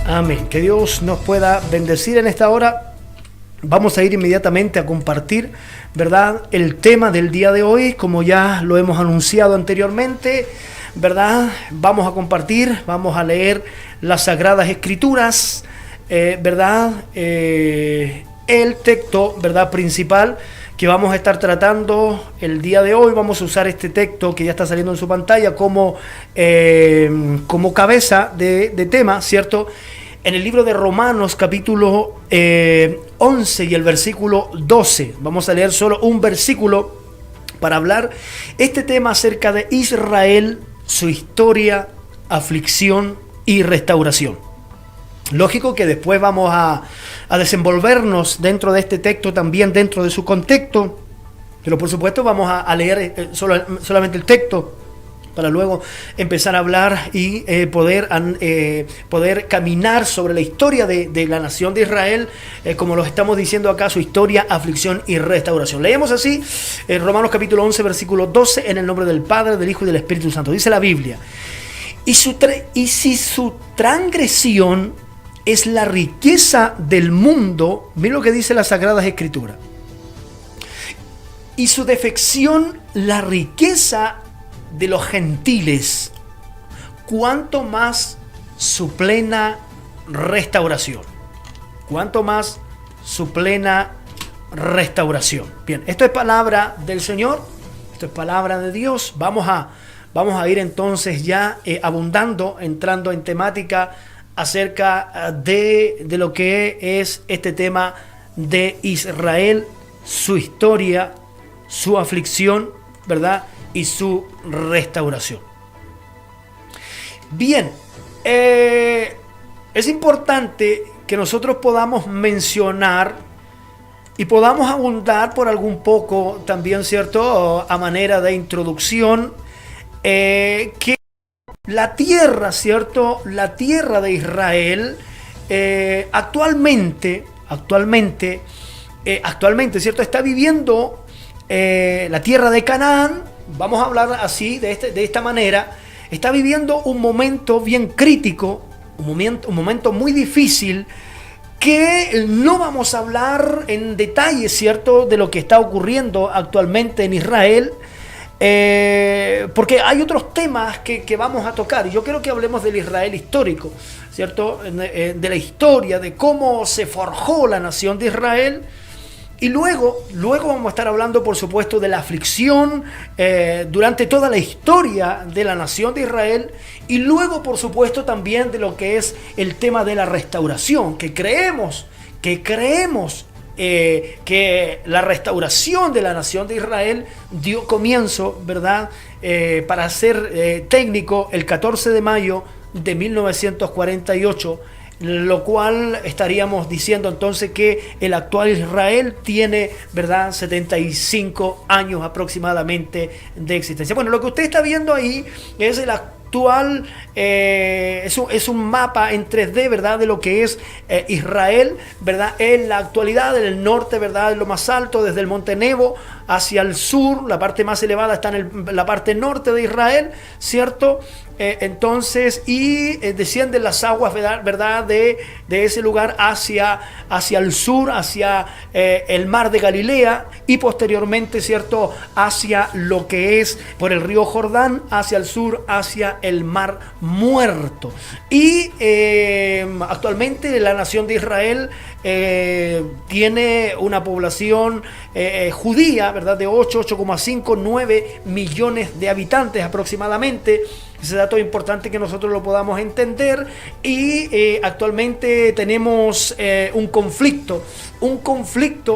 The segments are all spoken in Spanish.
Amén. Que Dios nos pueda bendecir en esta hora. Vamos a ir inmediatamente a compartir, ¿verdad?, el tema del día de hoy, como ya lo hemos anunciado anteriormente, ¿verdad? Vamos a compartir, vamos a leer las Sagradas Escrituras, ¿verdad? El texto, ¿verdad?, principal que vamos a estar tratando el día de hoy. Vamos a usar este texto que ya está saliendo en su pantalla como cabeza de tema, ¿cierto? En el libro de Romanos, capítulo 11 y el versículo 12. Vamos a leer solo un versículo para hablar este tema acerca de Israel, su historia, aflicción y restauración. Lógico que después vamos a desenvolvernos dentro de este texto, también dentro de su contexto, pero por supuesto vamos a leer solamente el texto para luego empezar a hablar y poder caminar sobre la historia de la nación de Israel, como lo estamos diciendo acá, su historia, aflicción y restauración. Leemos así en Romanos capítulo 11, versículo 12, en el nombre del Padre, del Hijo y del Espíritu Santo. Dice la Biblia: y si su transgresión es la riqueza del mundo, mira lo que dice las Sagradas Escrituras, y su defección la riqueza de los gentiles, cuánto más su plena restauración. Cuánto más su plena restauración. Bien, esto es palabra del Señor, esto es palabra de Dios. Vamos a ir entonces ya abundando, entrando en temática acerca de lo que es este tema de Israel, su historia, su aflicción, ¿verdad?, y su restauración. Bien, es importante que nosotros podamos mencionar y podamos abundar por algún poco también, ¿cierto?, a manera de introducción, que la tierra, ¿cierto?, la tierra de Israel actualmente, ¿cierto?, está viviendo la tierra de Canaán. Vamos a hablar así, de esta manera. Está viviendo un momento bien crítico, un momento muy difícil, que no vamos a hablar en detalle, ¿cierto?, de lo que está ocurriendo actualmente en Israel, porque hay otros temas que vamos a tocar. Y yo quiero que hablemos del Israel histórico, ¿cierto?, de la historia, de cómo se forjó la nación de Israel. Y luego vamos a estar hablando, por supuesto, de la aflicción durante toda la historia de la nación de Israel. Y luego, por supuesto, también de lo que es el tema de la restauración, que creemos que la restauración de la nación de Israel dio comienzo, ¿verdad?, para ser técnico, el 14 de mayo de 1948, lo cual estaríamos diciendo entonces que el actual Israel tiene, ¿verdad?, 75 años aproximadamente de existencia. Bueno, lo que usted está viendo ahí es el actual, es un mapa en 3D, ¿verdad?, de lo que es Israel, ¿verdad?, en la actualidad, en el norte, ¿verdad?, en lo más alto, desde el Monte Nebo hacia el sur. La parte más elevada está en la parte norte de Israel, ¿cierto? Entonces, y descienden las aguas, ¿verdad?, de ese lugar hacia el sur, hacia el mar de Galilea, y posteriormente, ¿cierto?, hacia lo que es por el río Jordán, hacia el sur, hacia el mar Muerto. Y actualmente la nación de Israel tiene una población judía, ¿verdad?, de 8,5, 9 millones de habitantes aproximadamente. Ese dato es importante que nosotros lo podamos entender. Y actualmente tenemos un conflicto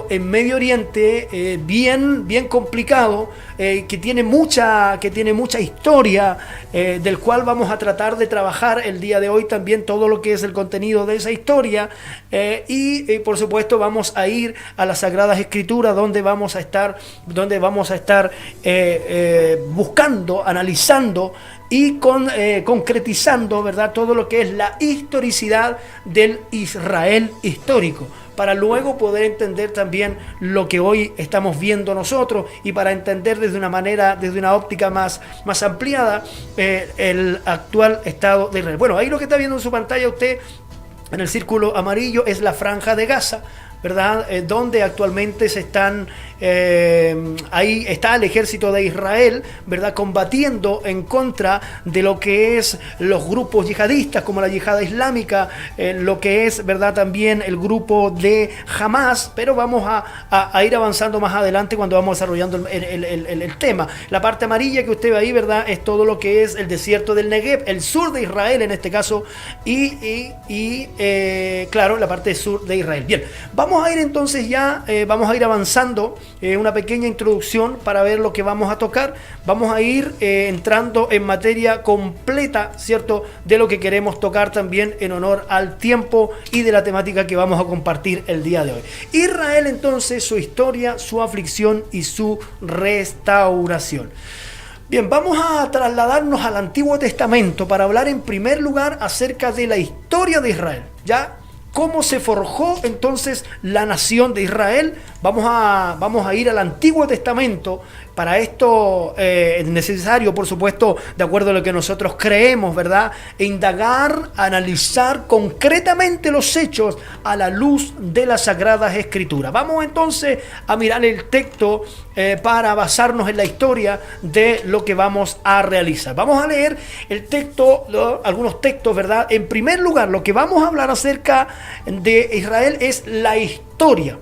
en Medio Oriente bien complicado, que tiene mucha historia, del cual vamos a tratar de trabajar el día de hoy también todo lo que es el contenido de esa historia, y por supuesto vamos a ir a las Sagradas Escrituras, donde vamos a estar buscando, analizando y concretizando, ¿verdad?, todo lo que es la historicidad del Israel histórico, para luego poder entender también lo que hoy estamos viendo nosotros, y para entender desde una óptica más ampliada el actual estado de Israel. Bueno, ahí lo que está viendo en su pantalla usted en el círculo amarillo es la Franja de Gaza, ¿verdad? Donde actualmente se están, ahí está el ejército de Israel, ¿verdad? Combatiendo en contra de lo que es los grupos yihadistas, como la yihad islámica, lo que es, ¿verdad? También el grupo de Hamas, pero vamos a ir avanzando más adelante cuando vamos desarrollando el tema. La parte amarilla que usted ve ahí, ¿verdad? Es todo lo que es el desierto del Negev, el sur de Israel en este caso, claro, la parte sur de Israel. Bien, vamos a ir entonces ya, vamos a ir avanzando, una pequeña introducción para ver lo que vamos a tocar. Vamos a ir entrando en materia completa, ¿cierto? De lo que queremos tocar también en honor al tiempo y de la temática que vamos a compartir el día de hoy. Israel entonces, su historia, su aflicción y su restauración. Bien, vamos a trasladarnos al Antiguo Testamento para hablar en primer lugar acerca de la historia de Israel, ¿ya? ¿Cómo se forjó entonces la nación de Israel? Vamos a ir al Antiguo Testamento. Para esto es necesario, por supuesto, de acuerdo a lo que nosotros creemos, ¿verdad? Indagar, analizar concretamente los hechos a la luz de las Sagradas Escrituras. Vamos entonces a mirar el texto para basarnos en la historia de lo que vamos a realizar. Vamos a leer el texto, algunos textos, ¿verdad? En primer lugar, lo que vamos a hablar acerca de Israel es la historia.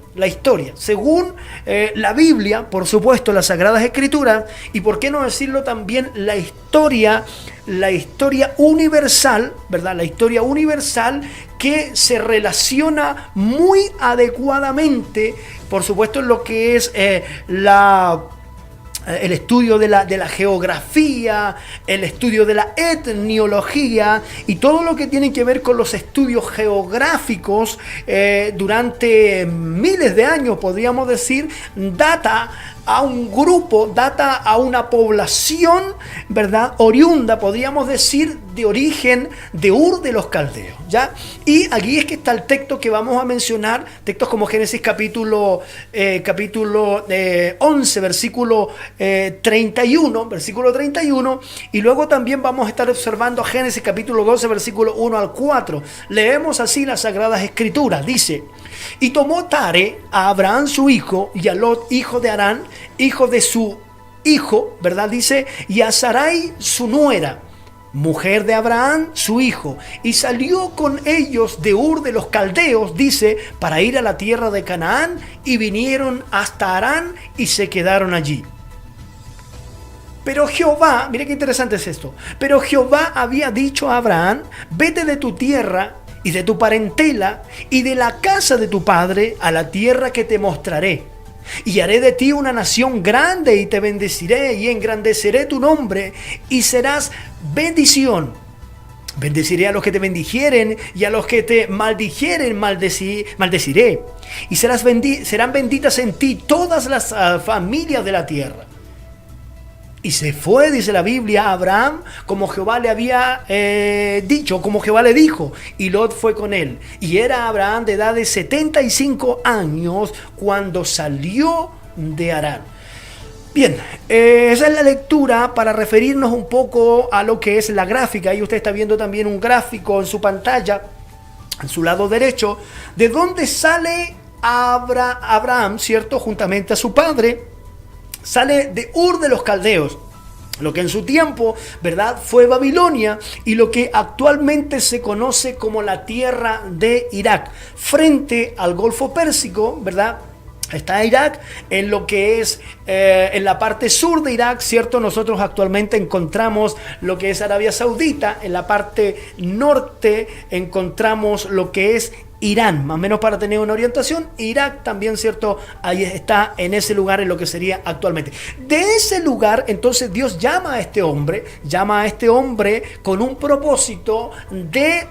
Según la Biblia, por supuesto, las Sagradas Escrituras, y por qué no decirlo también la historia universal, ¿verdad? La historia universal que se relaciona muy adecuadamente, por supuesto, en lo que es el estudio de la geografía, el estudio de la etniología y todo lo que tiene que ver con los estudios geográficos durante miles de años, podríamos decir, data a un grupo, data a una población, ¿verdad? Oriunda, podríamos decir, de origen de Ur de los Caldeos, ¿ya? Y aquí es que está el texto que vamos a mencionar, textos como Génesis capítulo 11, versículo 31, y luego también vamos a estar observando Génesis capítulo 12, versículo 1 al 4. Leemos así las Sagradas Escrituras, dice: y tomó Tare a Abraham su hijo, y a Lot hijo de Harán, hijo de su hijo, ¿verdad? Dice, y a Sarai su nuera, mujer de Abraham su hijo, y salió con ellos de Ur de los Caldeos, dice, para ir a la tierra de Canaán, y vinieron hasta Harán y se quedaron allí. Pero Jehová, mire qué interesante es esto, pero Jehová había dicho a Abraham: vete de tu tierra y de tu parentela y de la casa de tu padre a la tierra que te mostraré. Y haré de ti una nación grande y te bendeciré y engrandeceré tu nombre y serás bendición. Bendeciré a los que te bendijeren y a los que te maldijeren maldeciré. Y serán benditas en ti todas las familias de la tierra. Y se fue, dice la Biblia, a Abraham como Jehová le había dicho, como Jehová le dijo, y Lot fue con él. Y era Abraham de edad de 75 años cuando salió de Harán. Bien, esa es la lectura para referirnos un poco a lo que es la gráfica. Ahí usted está viendo también un gráfico en su pantalla, en su lado derecho, de dónde sale Abraham, ¿cierto? Juntamente a su padre. Sale de Ur de los Caldeos, lo que en su tiempo, ¿verdad?, fue Babilonia, y lo que actualmente se conoce como la tierra de Irak, frente al Golfo Pérsico, ¿verdad? Está Irak, en lo que es en la parte sur de Irak, ¿cierto? Nosotros actualmente encontramos lo que es Arabia Saudita, en la parte norte encontramos lo que es Irán, más o menos para tener una orientación. Irak también, ¿cierto? Ahí está, en ese lugar, en lo que sería actualmente. De ese lugar, entonces, Dios llama a este hombre con un propósito de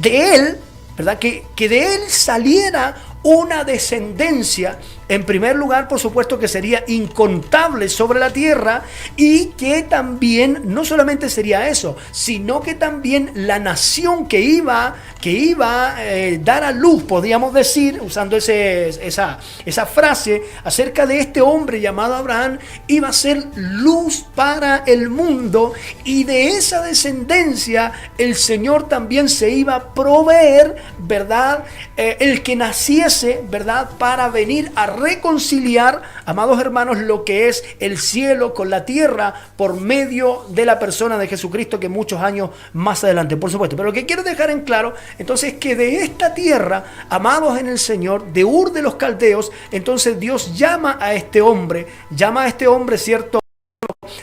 él, ¿verdad? Que de él saliera una descendencia, en primer lugar, por supuesto, que sería incontable sobre la tierra, y que también, no solamente sería eso, sino que también la nación que iba que iba a dar a luz, podríamos decir, usando esa frase, acerca de este hombre llamado Abraham, iba a ser luz para el mundo, y de esa descendencia el Señor también se iba a proveer, ¿verdad? El que naciese, ¿verdad? Para venir a reconciliar, amados hermanos, lo que es el cielo con la tierra por medio de la persona de Jesucristo, que muchos años más adelante, por supuesto. Pero lo que quiero dejar en claro, entonces, es que de esta tierra, amados en el Señor, de Ur de los Caldeos, entonces Dios llama a este hombre, ¿cierto?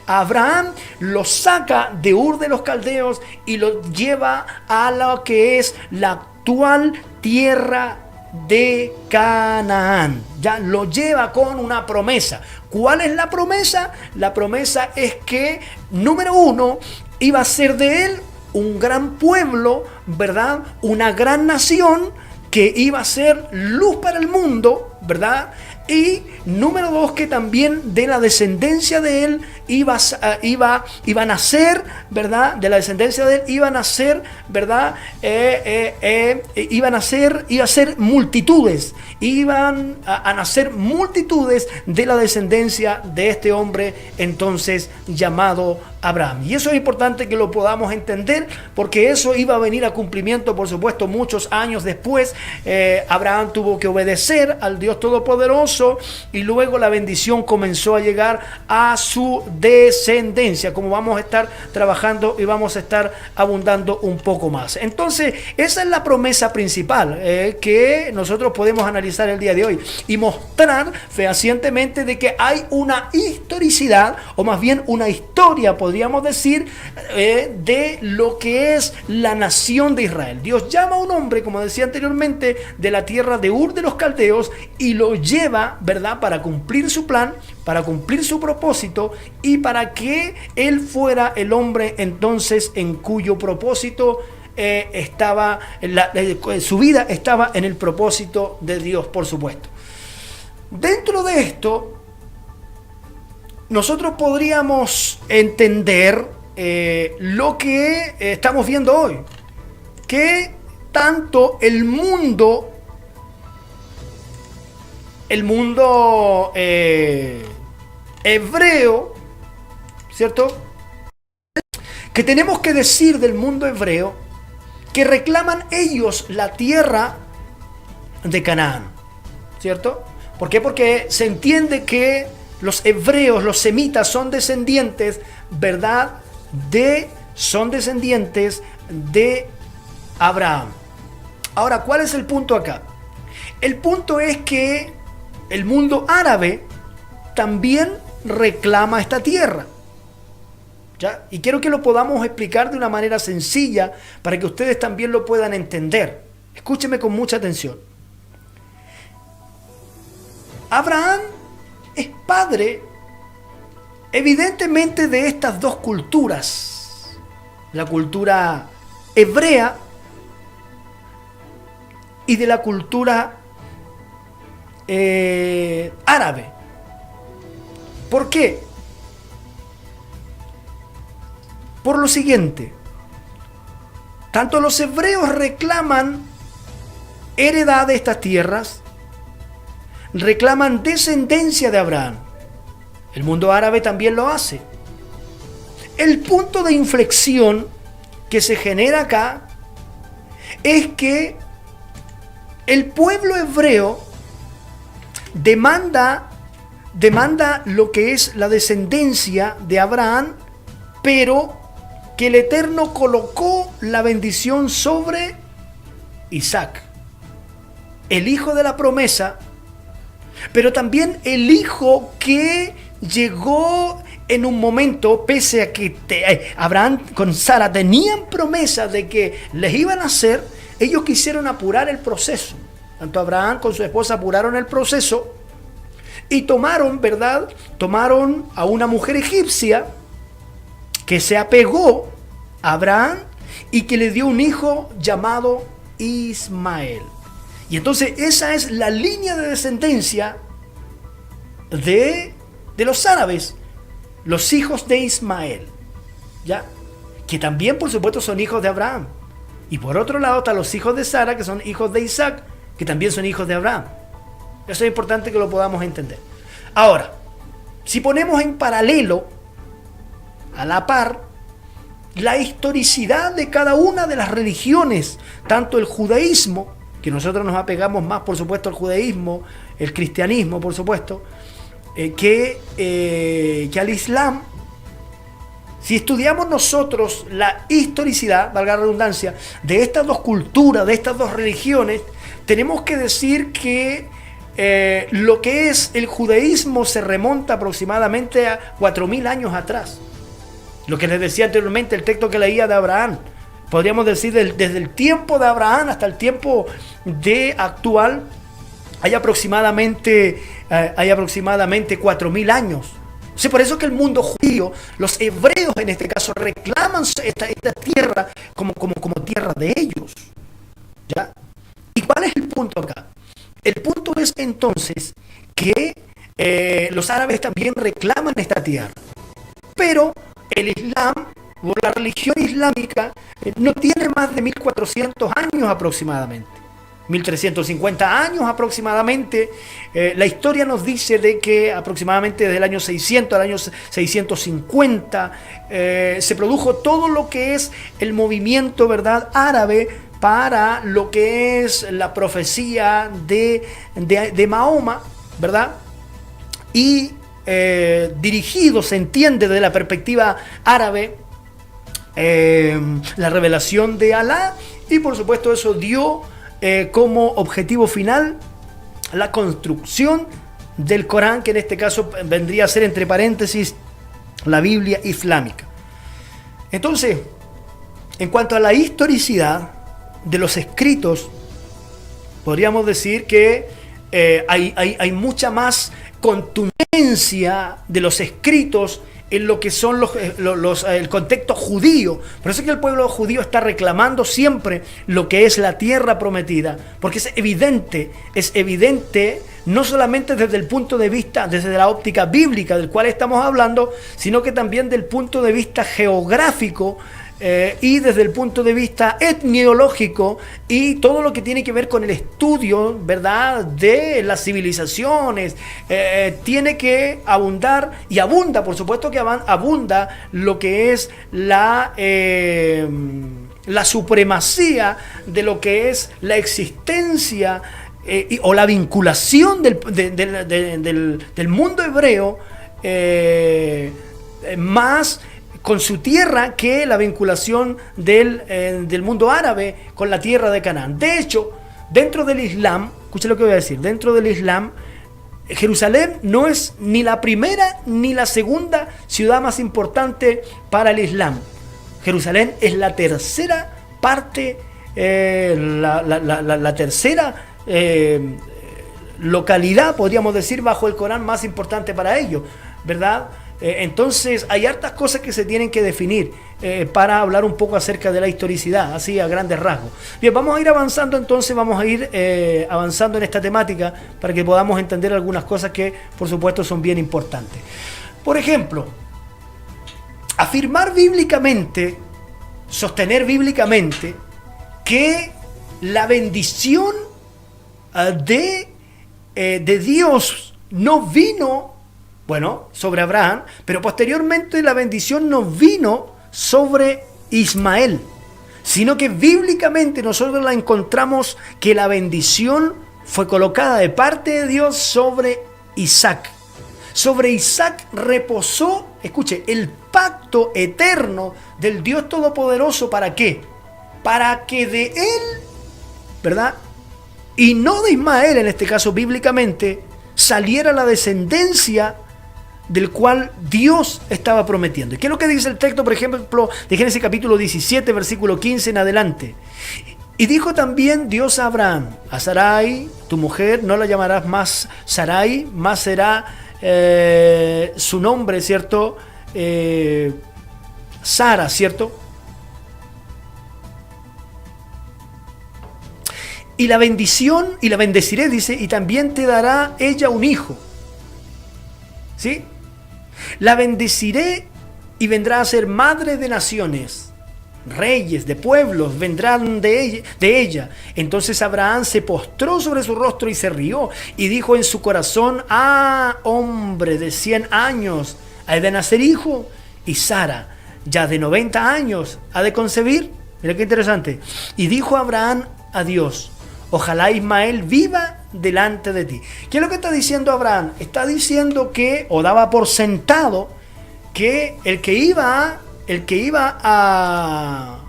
Abraham lo saca de Ur de los Caldeos y lo lleva a lo que es la actual tierra de Canaán. Ya lo lleva con una promesa. ¿Cuál es la promesa? La promesa es que, número uno, iba a ser de él un gran pueblo, ¿verdad? Una gran nación que iba a ser luz para el mundo, ¿verdad? Y número dos, que también de la descendencia de él iba a nacer, ¿verdad? De la descendencia de él iba a nacer, ¿verdad? Iba a ser multitudes. Iban a nacer multitudes de la descendencia de este hombre entonces llamado Abraham. Y eso es importante que lo podamos entender, porque eso iba a venir a cumplimiento, por supuesto, muchos años después. Abraham tuvo que obedecer al Dios Todopoderoso, y luego la bendición comenzó a llegar a su descendencia, como vamos a estar trabajando y vamos a estar abundando un poco más. Entonces, esa es la promesa principal que nosotros podemos analizar el día de hoy y mostrar fehacientemente de que hay una historicidad, o más bien una historia, podríamos decir, de lo que es la nación de Israel. Dios llama a un hombre, como decía anteriormente, de la tierra de Ur de los Caldeos, y lo lleva, ¿verdad?, para cumplir su plan, para cumplir su propósito, y para que él fuera el hombre entonces en cuyo propósito su vida estaba en el propósito de Dios, por supuesto. Dentro de esto, nosotros podríamos entender lo que estamos viendo hoy, que tanto el mundo hebreo, ¿cierto? Que tenemos que decir del mundo hebreo que reclaman ellos la tierra de Canaán, ¿cierto? ¿Por qué? Porque se entiende que los hebreos, los semitas, son descendientes, ¿verdad? Son descendientes de Abraham. Ahora, ¿cuál es el punto acá? El punto es que el mundo árabe también reclama esta tierra. ¿Ya? Y quiero que lo podamos explicar de una manera sencilla para que ustedes también lo puedan entender. Escúcheme con mucha atención. Abraham es padre, evidentemente, de estas dos culturas. La cultura hebrea y de la cultura árabe. ¿Por qué? Por lo siguiente: tanto los hebreos reclaman heredad de estas tierras, reclaman descendencia de Abraham. El mundo árabe también lo hace. El punto de inflexión que se genera acá es que el pueblo hebreo demanda lo que es la descendencia de Abraham, pero que el Eterno colocó la bendición sobre Isaac, el hijo de la promesa, pero también el hijo que llegó en un momento, pese a que Abraham con Sara tenían promesa de que les iban a hacer, ellos quisieron apurar el proceso. Tanto Abraham con su esposa apuraron el proceso y tomaron, ¿verdad? Tomaron a una mujer egipcia que se apegó a Abraham y que le dio un hijo llamado Ismael. Y entonces esa es la línea de descendencia de los árabes, los hijos de Ismael, ¿ya? Que también, por supuesto, son hijos de Abraham. Y por otro lado están los hijos de Sara, que son hijos de Isaac, que también son hijos de Abraham. Eso es importante que lo podamos entender. Ahora, si ponemos en paralelo, a la par, la historicidad de cada una de las religiones, tanto el judaísmo, que nosotros nos apegamos más, por supuesto, al judaísmo, el cristianismo, por supuesto, que al Islam. Si estudiamos nosotros la historicidad, valga la redundancia, de estas dos culturas, de estas dos religiones, tenemos que decir que lo que es el judaísmo se remonta aproximadamente a 4.000 años atrás. Lo que les decía anteriormente, el texto que leía de Abraham. Podríamos decir desde el tiempo de Abraham hasta el tiempo de actual, hay aproximadamente 4.000 años. O sea, por eso que el mundo judío, los hebreos en este caso, reclaman esta tierra como tierra de ellos. ¿Ya? ¿Y cuál es el punto acá? El punto es entonces que los árabes también reclaman esta tierra. Pero el Islam, o la religión islámica, no tiene más de 1.400 años aproximadamente. 1.350 años aproximadamente. La historia nos dice de que aproximadamente desde el año 600 al año 650 se produjo todo lo que es el movimiento, ¿verdad?, árabe para lo que es la profecía de Mahoma, ¿verdad? Y dirigido, se entiende desde la perspectiva árabe, la revelación de Alá, y por supuesto eso dio como objetivo final la construcción del Corán, que en este caso vendría a ser, entre paréntesis, la Biblia islámica. Entonces, en cuanto a la historicidad de los escritos, podríamos decir que hay mucha más contundencia de los escritos en lo que son el contexto judío. Por eso es que el pueblo judío está reclamando siempre lo que es la tierra prometida, porque es evidente no solamente desde el punto de vista, desde la óptica bíblica del cual estamos hablando, sino que también del punto de vista geográfico, y desde el punto de vista etniológico y todo lo que tiene que ver con el estudio, ¿verdad?, de las civilizaciones, tiene que abundar, y abunda, por supuesto que abunda lo que es la supremacía de lo que es la existencia o la vinculación del mundo hebreo más con su tierra que la vinculación del mundo árabe con la tierra de Canaán. De hecho, dentro del Islam, escuchen lo que voy a decir, dentro del Islam, Jerusalén no es ni la primera ni la segunda ciudad más importante para el Islam. Jerusalén es la tercera parte, la tercera localidad, podríamos decir, bajo el Corán más importante para ellos, ¿verdad? Entonces hay hartas cosas que se tienen que definir para hablar un poco acerca de la historicidad, así a grandes rasgos. Bien, vamos a ir avanzando entonces, vamos a ir avanzando en esta temática para que podamos entender algunas cosas que por supuesto son bien importantes. Por ejemplo, afirmar bíblicamente, sostener bíblicamente que la bendición de Dios no vino, bueno, sobre Abraham, pero posteriormente la bendición no vino sobre Ismael, sino que bíblicamente nosotros la encontramos que la bendición fue colocada de parte de Dios sobre Isaac. Sobre Isaac reposó, escuche, el pacto eterno del Dios Todopoderoso. ¿Para qué? Para que de él, ¿verdad?, y no de Ismael, en este caso bíblicamente, saliera la descendencia del cual Dios estaba prometiendo. ¿Y qué es lo que dice el texto, por ejemplo, de Génesis capítulo 17, versículo 15 en adelante? Y dijo también Dios a Abraham: a Sarai, tu mujer, no la llamarás más Sarai, más será su nombre, ¿cierto? Sara, ¿cierto? Y la bendición, y la bendeciré, dice, y también te dará ella un hijo. ¿Sí? La bendeciré y vendrá a ser madre de naciones. reyes de pueblos vendrán de ella. Entonces Abraham se postró sobre su rostro y se rió, y dijo en su corazón: hombre de 100 años ha de nacer hijo, y Sara, ya de 90 años, ha de concebir. Mira qué interesante. Y dijo Abraham a Dios: ojalá Ismael viva delante de ti. ¿Qué es lo que está diciendo Abraham? Está diciendo que, o daba por sentado, que el que iba a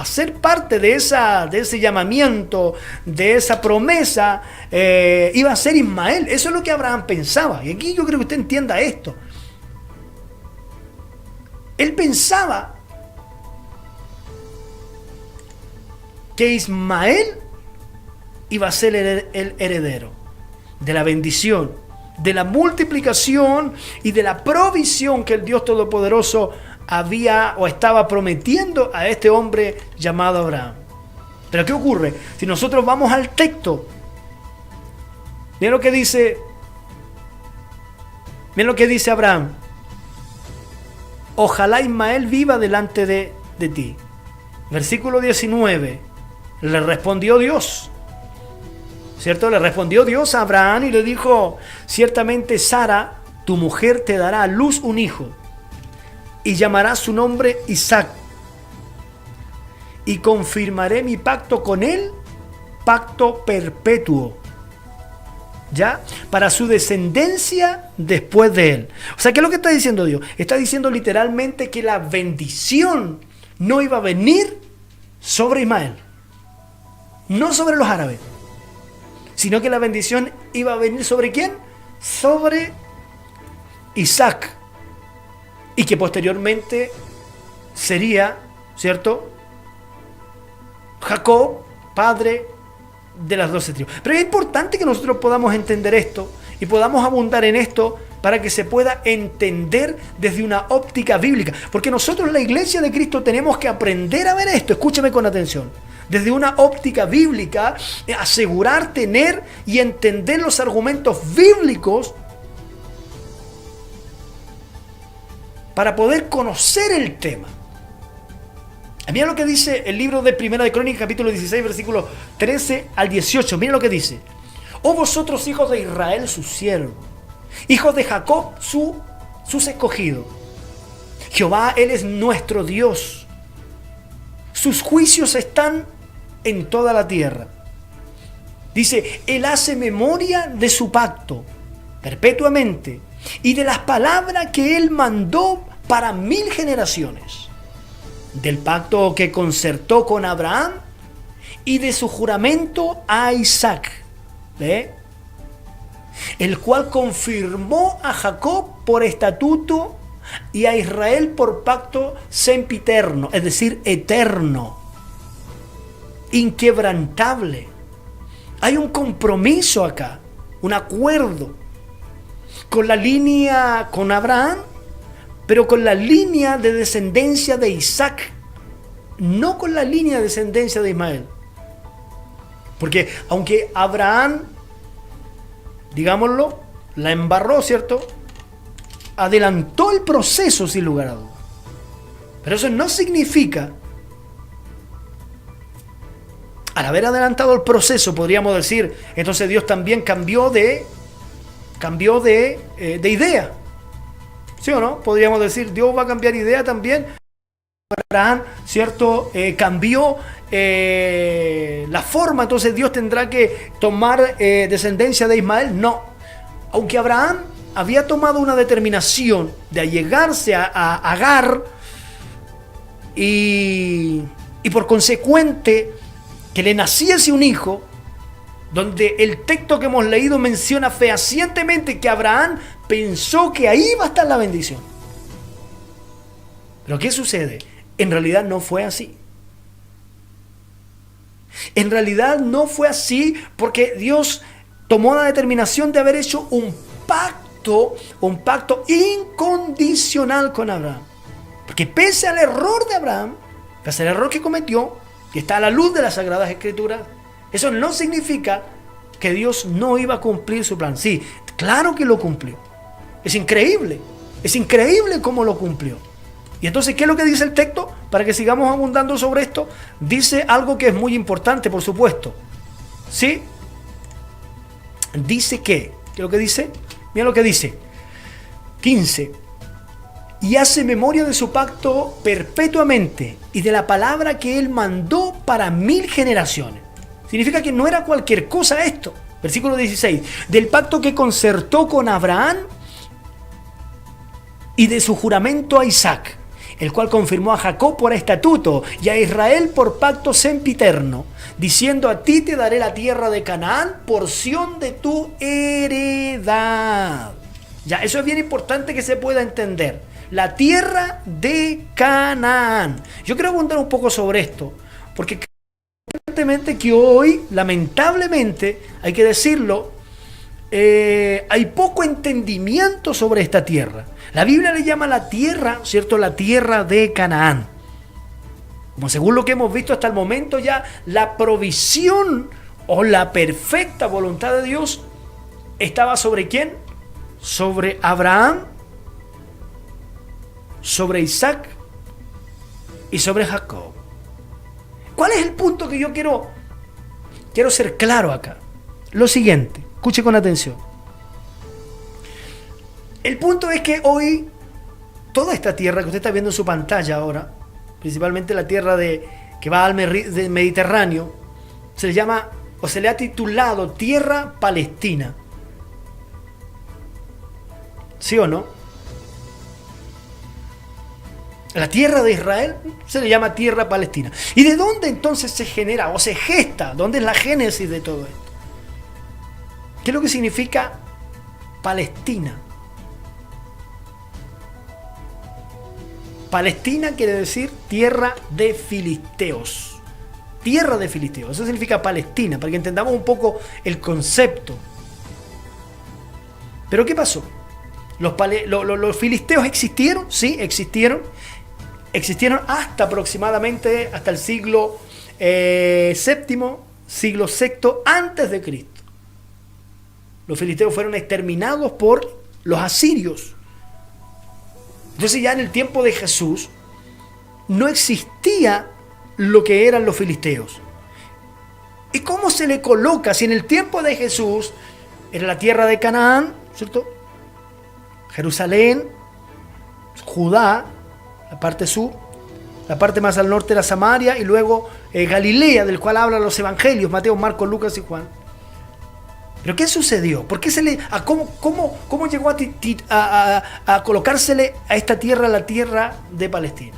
ser parte de ese llamamiento, de esa promesa, iba a ser Ismael. Eso es lo que Abraham pensaba. Y aquí yo creo que usted entienda esto. Él pensaba que Ismael iba a ser el heredero de la bendición, de la multiplicación y de la provisión que el Dios Todopoderoso había o estaba prometiendo a este hombre llamado Abraham. Pero ¿qué ocurre? Si nosotros vamos al texto, miren lo que dice Abraham: ojalá Ismael viva delante de ti. Versículo 19, le respondió Dios, ¿cierto? Le respondió Dios a Abraham y le dijo: ciertamente Sara, tu mujer, te dará a luz un hijo, y llamará su nombre Isaac, y confirmaré mi pacto con él, pacto perpetuo, ¿ya? Para su descendencia después de él. O sea, ¿qué es lo que está diciendo Dios? Está diciendo literalmente que la bendición no iba a venir sobre Ismael, no sobre los árabes, sino que la bendición iba a venir ¿sobre quién? Sobre Isaac, y que posteriormente sería, ¿cierto?, Jacob, padre de las 12 tribus. Pero es importante que nosotros podamos entender esto y podamos abundar en esto para que se pueda entender desde una óptica bíblica, porque nosotros, la Iglesia de Cristo, tenemos que aprender a ver esto. Escúcheme con atención. Desde una óptica bíblica, asegurar, tener y entender los argumentos bíblicos para poder conocer el tema. Mira lo que dice el libro de Primera de Crónicas, capítulo 16, versículos 13 al 18. Mira lo que dice: oh vosotros, hijos de Israel, su siervo, hijos de Jacob, sus escogidos. Jehová, Él es nuestro Dios. Sus juicios están en toda la tierra. Dice: Él hace memoria de su pacto perpetuamente y de las palabras que Él mandó para 1000 generaciones. Del pacto que concertó con Abraham y de su juramento a Isaac, ¿ve?, el cual confirmó a Jacob por estatuto y a Israel por pacto sempiterno, es decir, eterno, inquebrantable. Hay un compromiso acá, un acuerdo con la línea, con Abraham, pero con la línea de descendencia de Isaac, no con la línea de descendencia de Ismael. Porque aunque Abraham, digámoslo, la embarró, ¿cierto?, adelantó el proceso sin lugar a dudas. Pero eso no significa, al haber adelantado el proceso, podríamos decir, entonces Dios también cambió de idea. ¿Sí o no? Podríamos decir, Dios va a cambiar idea también. Abraham, ¿cierto?, cambió la forma, entonces Dios tendrá que tomar descendencia de Ismael. No. Aunque Abraham había tomado una determinación de allegarse a Agar y por consecuente que le naciese un hijo, donde el texto que hemos leído menciona fehacientemente que Abraham pensó que ahí iba a estar la bendición. Pero ¿qué sucede? En realidad no fue así. En realidad no fue así, porque Dios tomó la determinación de haber hecho un pacto incondicional con Abraham. Porque pese al error de Abraham, pese al error que cometió, que está a la luz de las Sagradas Escrituras, eso no significa que Dios no iba a cumplir su plan. Sí, claro que lo cumplió. Es increíble cómo lo cumplió. Y entonces, ¿qué es lo que dice el texto? para que sigamos abundando sobre esto, dice algo que es muy importante, por supuesto. ¿Sí? Dice que, ¿qué es lo que dice? Mira lo que dice. 15. Y hace memoria de su pacto perpetuamente y de la palabra que él mandó para 1000 generaciones. Significa que no era cualquier cosa esto. Versículo 16. Del pacto que concertó con Abraham y de su juramento a Isaac, el cual confirmó a Jacob por estatuto y a Israel por pacto sempiterno, diciendo: a ti te daré la tierra de Canaán, porción de tu heredad. Ya, eso es bien importante que se pueda entender. La tierra de Canaán. Yo quiero abundar un poco sobre esto, porque evidentemente que hoy, lamentablemente, hay que decirlo, hay poco entendimiento sobre esta tierra. La Biblia le llama la tierra, ¿cierto? La tierra de Canaán. Como según lo que hemos visto hasta el momento ya, la provisión o la perfecta voluntad de Dios estaba ¿sobre quién? Sobre Abraham, sobre Isaac y sobre Jacob. ¿Cuál es el punto que yo quiero ser claro acá? Lo siguiente, escuche con atención. El punto es que hoy toda esta tierra que usted está viendo en su pantalla ahora, principalmente la tierra que va al Mediterráneo, se le llama o se le ha titulado Tierra Palestina. ¿Sí o no? La tierra de Israel se le llama Tierra Palestina. ¿Y de dónde entonces se genera o se gesta? ¿Dónde es la génesis de todo esto? ¿Qué es lo que significa Palestina? Palestina quiere decir tierra de filisteos. Tierra de filisteos. Eso significa Palestina, para que entendamos un poco el concepto. ¿Pero qué pasó? ¿Los filisteos existieron? Sí, existieron. Existieron hasta aproximadamente hasta el siglo séptimo, siglo sexto antes de Cristo. Los filisteos fueron exterminados por los asirios. Entonces ya en el tiempo de Jesús no existía lo que eran los filisteos. ¿Y cómo se le coloca si en el tiempo de Jesús era la tierra de Canaán, ¿cierto? Jerusalén, Judá, la parte sur, la parte más al norte era Samaria y luego Galilea, del cual hablan los evangelios, Mateo, Marcos, Lucas y Juan. ¿Pero qué sucedió? ¿Por qué cómo llegó a colocársele a esta tierra la tierra de Palestina?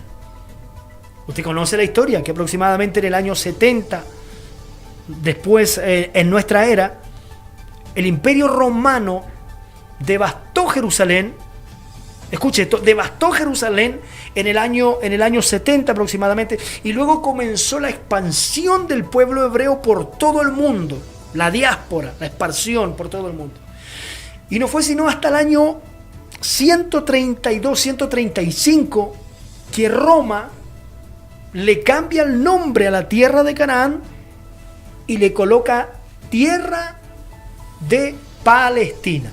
Usted conoce la historia, que aproximadamente en el año 70, después en nuestra era, el Imperio Romano devastó Jerusalén. Escuche esto, devastó Jerusalén en el año 70 aproximadamente, y luego comenzó la expansión del pueblo hebreo por todo el mundo, la diáspora, la expansión por todo el mundo. Y no fue sino hasta el año 132, 135 que Roma le cambia el nombre a la tierra de Canaán y le coloca tierra de Palestina.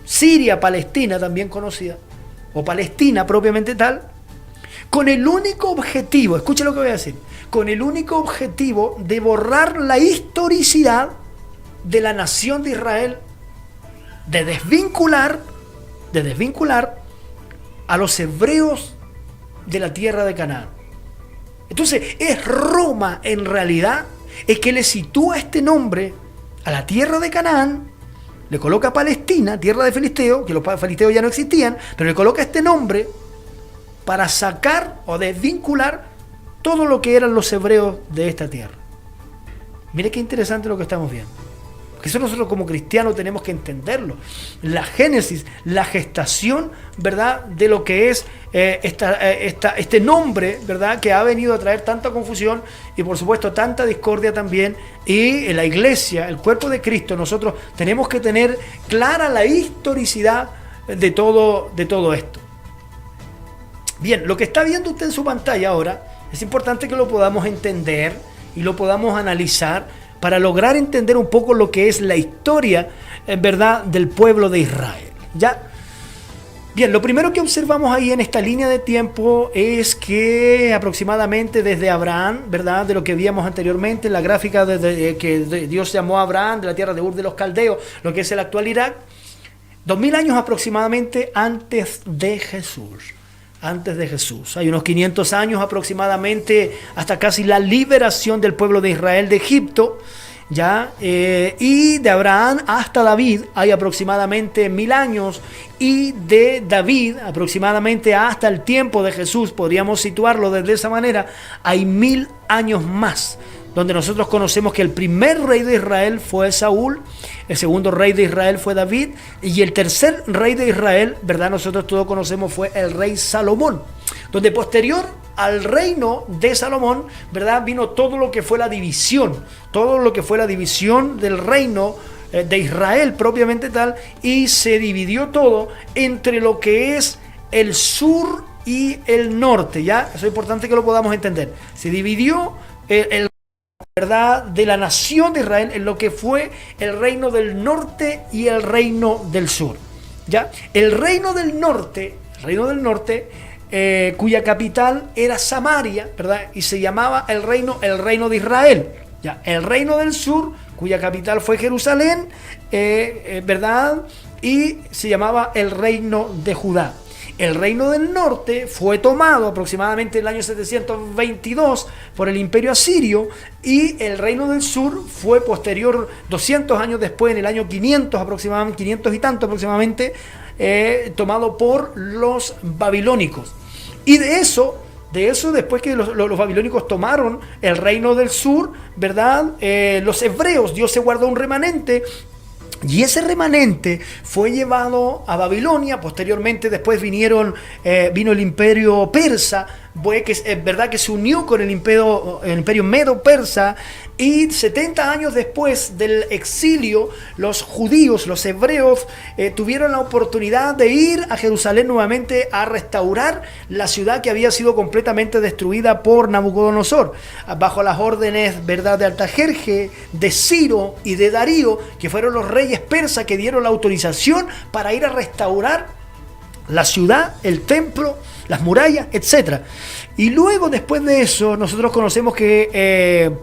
Siria, Palestina también conocida, o Palestina propiamente tal, con el único objetivo, escuche lo que voy a decir, con el único objetivo de borrar la historicidad de la nación de Israel, de desvincular a los hebreos de la tierra de Canaán. Entonces es Roma en realidad el que le sitúa este nombre a la tierra de Canaán, le coloca Palestina, tierra de filisteos, que los filisteos ya no existían, pero le coloca este nombre para sacar o desvincular todo lo que eran los hebreos de esta tierra. Mire qué interesante lo que estamos viendo. Porque eso nosotros como cristianos tenemos que entenderlo. La génesis, la gestación, ¿verdad?, de lo que es este nombre, ¿verdad?, que ha venido a traer tanta confusión y por supuesto tanta discordia también. Y en la iglesia, el cuerpo de Cristo, nosotros tenemos que tener clara la historicidad de todo esto. Bien, lo que está viendo usted en su pantalla ahora, es importante que lo podamos entender y lo podamos analizar para lograr entender un poco lo que es la historia, en verdad, del pueblo de Israel. ¿Ya? Bien, lo primero que observamos ahí en esta línea de tiempo es que aproximadamente desde Abraham, ¿verdad? De lo que vimos anteriormente, en la gráfica que Dios llamó a Abraham de la tierra de Ur de los Caldeos, lo que es el actual Irak, 2000 años aproximadamente antes de Jesús. Antes de Jesús. Hay unos 500 años aproximadamente hasta casi la liberación del pueblo de Israel de Egipto. ¿Ya? Y de Abraham hasta David hay aproximadamente 1000 años, y de David aproximadamente hasta el tiempo de Jesús, podríamos situarlo de esa manera, hay 1000 años más, donde nosotros conocemos que el primer rey de Israel fue Saúl, el segundo rey de Israel fue David, y el tercer rey de Israel, ¿verdad? Nosotros todos conocemos, fue el rey Salomón, donde posterior al reino de Salomón, ¿verdad? Vino todo lo que fue la división, del reino de Israel propiamente tal, y se dividió todo entre lo que es el sur y el norte, ¿ya? Eso es importante que lo podamos entender. Se dividió el ¿verdad? De la nación de Israel en lo que fue el reino del norte y el reino del sur, ¿ya? El reino del norte, cuya capital era Samaria, ¿verdad? Y se llamaba el reino de Israel, ¿ya? El reino del sur, cuya capital fue Jerusalén, ¿verdad? Y se llamaba el reino de Judá. El reino del norte fue tomado aproximadamente en el año 722 por el imperio asirio, y el reino del sur fue posterior, 200 años después, en el año 500 aproximadamente, 500 y tanto aproximadamente, tomado por los babilónicos. Y de eso después que los babilónicos tomaron el reino del sur, ¿verdad? Los hebreos, Dios se guardó un remanente, y ese remanente fue llevado a Babilonia. Posteriormente después vino el imperio persa, que es verdad que se unió con el imperio medo-persa, y 70 años después del exilio, los judíos, los hebreos, tuvieron la oportunidad de ir a Jerusalén nuevamente a restaurar la ciudad que había sido completamente destruida por Nabucodonosor, bajo las órdenes, ¿verdad?, de Artajerje, de Ciro y de Darío, que fueron los reyes persas que dieron la autorización para ir a restaurar la ciudad, el templo, las murallas, etc. Y luego, después de eso, nosotros conocemos que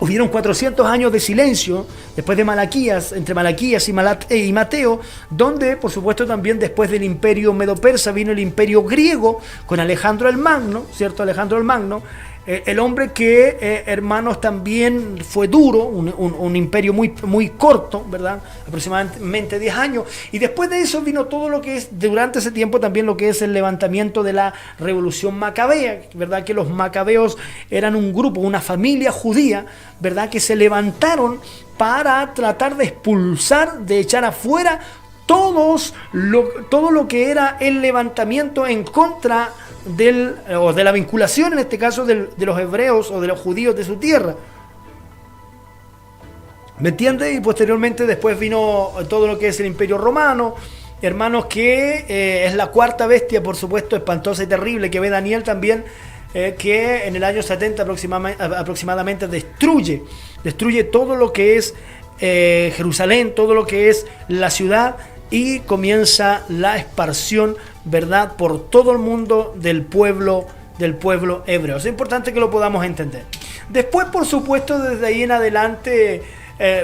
hubieron 400 años de silencio después de Malaquías, entre Malaquías y Mateo, donde, por supuesto, también después del imperio medo-persa vino el imperio griego con Alejandro el Magno, ¿cierto? Alejandro el Magno, el hombre que, hermanos, también fue duro, un imperio muy, muy corto, ¿verdad? Aproximadamente 10 años. Y después de eso vino todo lo que es, durante ese tiempo también, lo que es el levantamiento de la revolución macabea, ¿verdad? Que los macabeos eran un grupo, una familia judía, ¿verdad? Que se levantaron para tratar de expulsar, de echar afuera todo lo que era el levantamiento en contra de la vinculación, en este caso de los hebreos o de los judíos de su tierra. ¿Me entiendes? Y posteriormente después vino todo lo que es el imperio romano, hermanos, que es la cuarta bestia, por supuesto, espantosa y terrible, que ve Daniel también, que en el año 70 aproximadamente destruye todo lo que es Jerusalén, todo lo que es la ciudad, y comienza la expansión, ¿verdad?, por todo el mundo del pueblo hebreo. Es importante que lo podamos entender. Después, por supuesto, desde ahí en adelante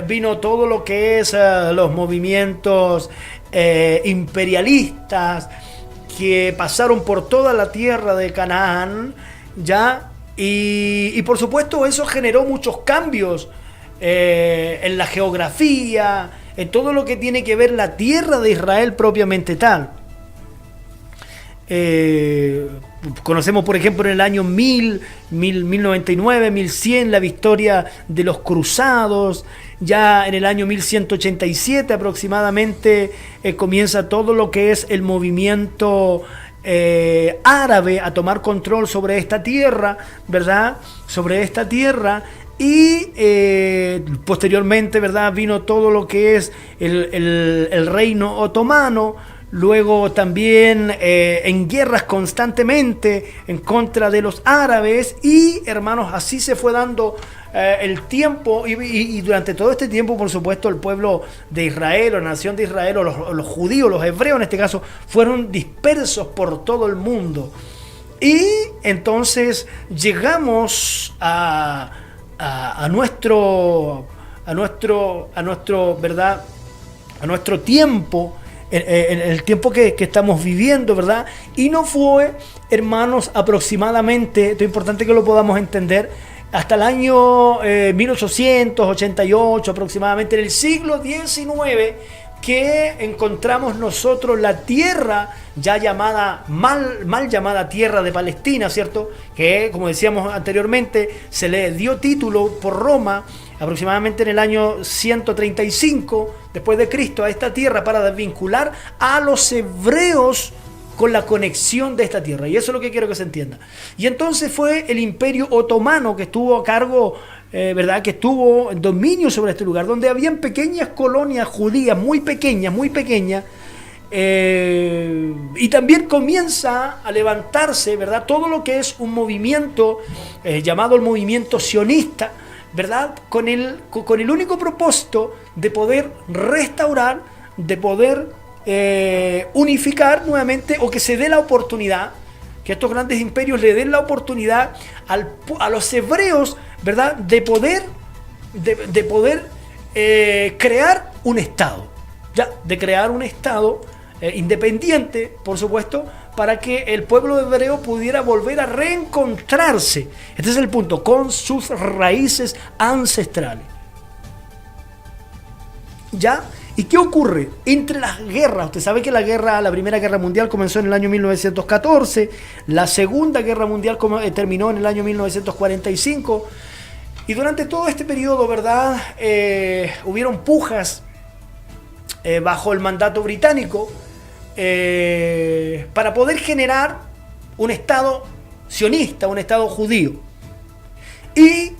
vino todo lo que es los movimientos imperialistas que pasaron por toda la tierra de Canaán, ¿ya? Y por supuesto eso generó muchos cambios en la geografía, en todo lo que tiene que ver la tierra de Israel propiamente tal. Conocemos, por ejemplo, en el año 1099, 1100, la victoria de los cruzados. Ya en el año 1187 aproximadamente comienza todo lo que es el movimiento árabe a tomar control sobre esta tierra, ¿verdad? Sobre esta tierra. Y posteriormente, ¿verdad?, vino todo lo que es el reino otomano, luego también en guerras constantemente en contra de los árabes y, hermanos, así se fue dando el tiempo y durante todo este tiempo, por supuesto, el pueblo de Israel, o la nación de Israel, o los judíos, los hebreos en este caso, fueron dispersos por todo el mundo. Y entonces llegamos a nuestro ¿verdad? A nuestro tiempo, en el tiempo que estamos viviendo, ¿verdad? Y no fue, hermanos, aproximadamente, esto es importante que lo podamos entender, hasta el año 1888, aproximadamente, en el siglo XIX, que encontramos nosotros la tierra ya llamada, mal llamada tierra de Palestina, ¿cierto? Que, como decíamos anteriormente, se le dio título por Roma aproximadamente en el año 135 después de Cristo a esta tierra para desvincular a los hebreos con la conexión de esta tierra. Y eso es lo que quiero que se entienda. Y entonces fue el Imperio Otomano que estuvo a cargo, ¿verdad? Que estuvo en dominio sobre este lugar, donde habían pequeñas colonias judías, muy pequeñas, y también comienza a levantarse, ¿verdad? Todo lo que es un movimiento llamado el movimiento sionista, ¿verdad? Con el único propósito de poder restaurar, de poder unificar nuevamente, o que se dé la oportunidad, que estos grandes imperios le den la oportunidad a los hebreos, ¿verdad? De poder crear un Estado, ¿ya? De crear un Estado independiente, por supuesto, para que el pueblo hebreo pudiera volver a reencontrarse. Este es el punto, con sus raíces ancestrales. ¿Ya? ¿Y qué ocurre? Entre las guerras, usted sabe que la Primera Guerra Mundial comenzó en el año 1914, la Segunda Guerra Mundial terminó en el año 1945, y durante todo este periodo, ¿verdad? Hubieron pujas bajo el mandato británico para poder generar un Estado sionista, un Estado judío. Y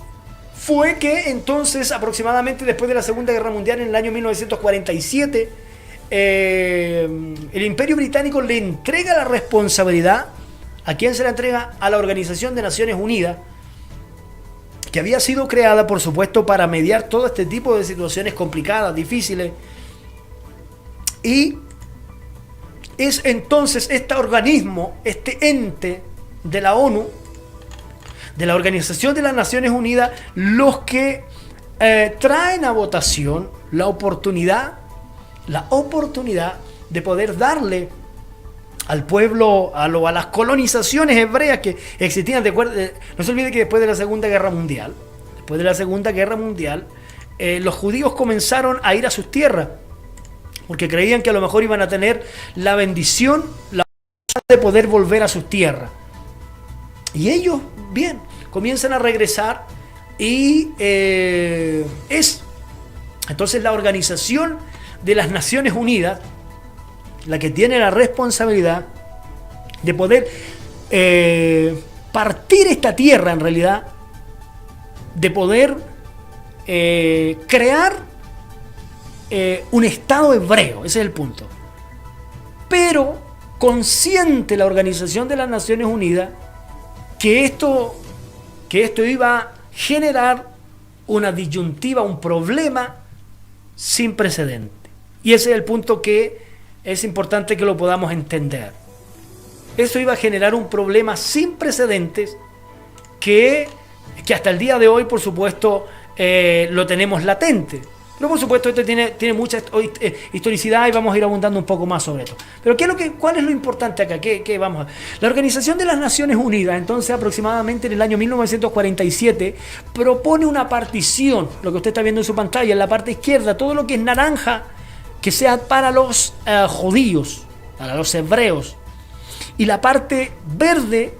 fue que entonces, aproximadamente después de la Segunda Guerra Mundial, en el año 1947, el Imperio Británico le entrega la responsabilidad. ¿A quién se la entrega? A la Organización de Naciones Unidas, que había sido creada, por supuesto, para mediar todo este tipo de situaciones complicadas, difíciles. Y es entonces este organismo, este ente de la ONU, de la Organización de las Naciones Unidas, los que traen a votación la oportunidad de poder darle al pueblo, a las colonizaciones hebreas que existían. No se olvide que después de la Segunda Guerra Mundial, los judíos comenzaron a ir a sus tierras, porque creían que a lo mejor iban a tener la bendición, la oportunidad de poder volver a sus tierras. Y ellos, bien, comienzan a regresar y es entonces la Organización de las Naciones Unidas la que tiene la responsabilidad de poder partir esta tierra, en realidad, de poder crear un Estado hebreo. Ese es el punto. Pero consciente la Organización de las Naciones Unidas que esto iba a generar una disyuntiva, un problema sin precedente. Y ese es el punto que es importante que lo podamos entender. Esto iba a generar un problema sin precedentes que hasta el día de hoy, por supuesto, lo tenemos latente. Pero por supuesto esto tiene mucha historicidad y vamos a ir abundando un poco más sobre esto. Pero ¿cuál es lo importante acá? ¿Qué vamos a ver? La Organización de las Naciones Unidas, entonces, aproximadamente en el año 1947, propone una partición, lo que usted está viendo en su pantalla, en la parte izquierda, todo lo que es naranja, que sea para los judíos, para los hebreos, y la parte verde,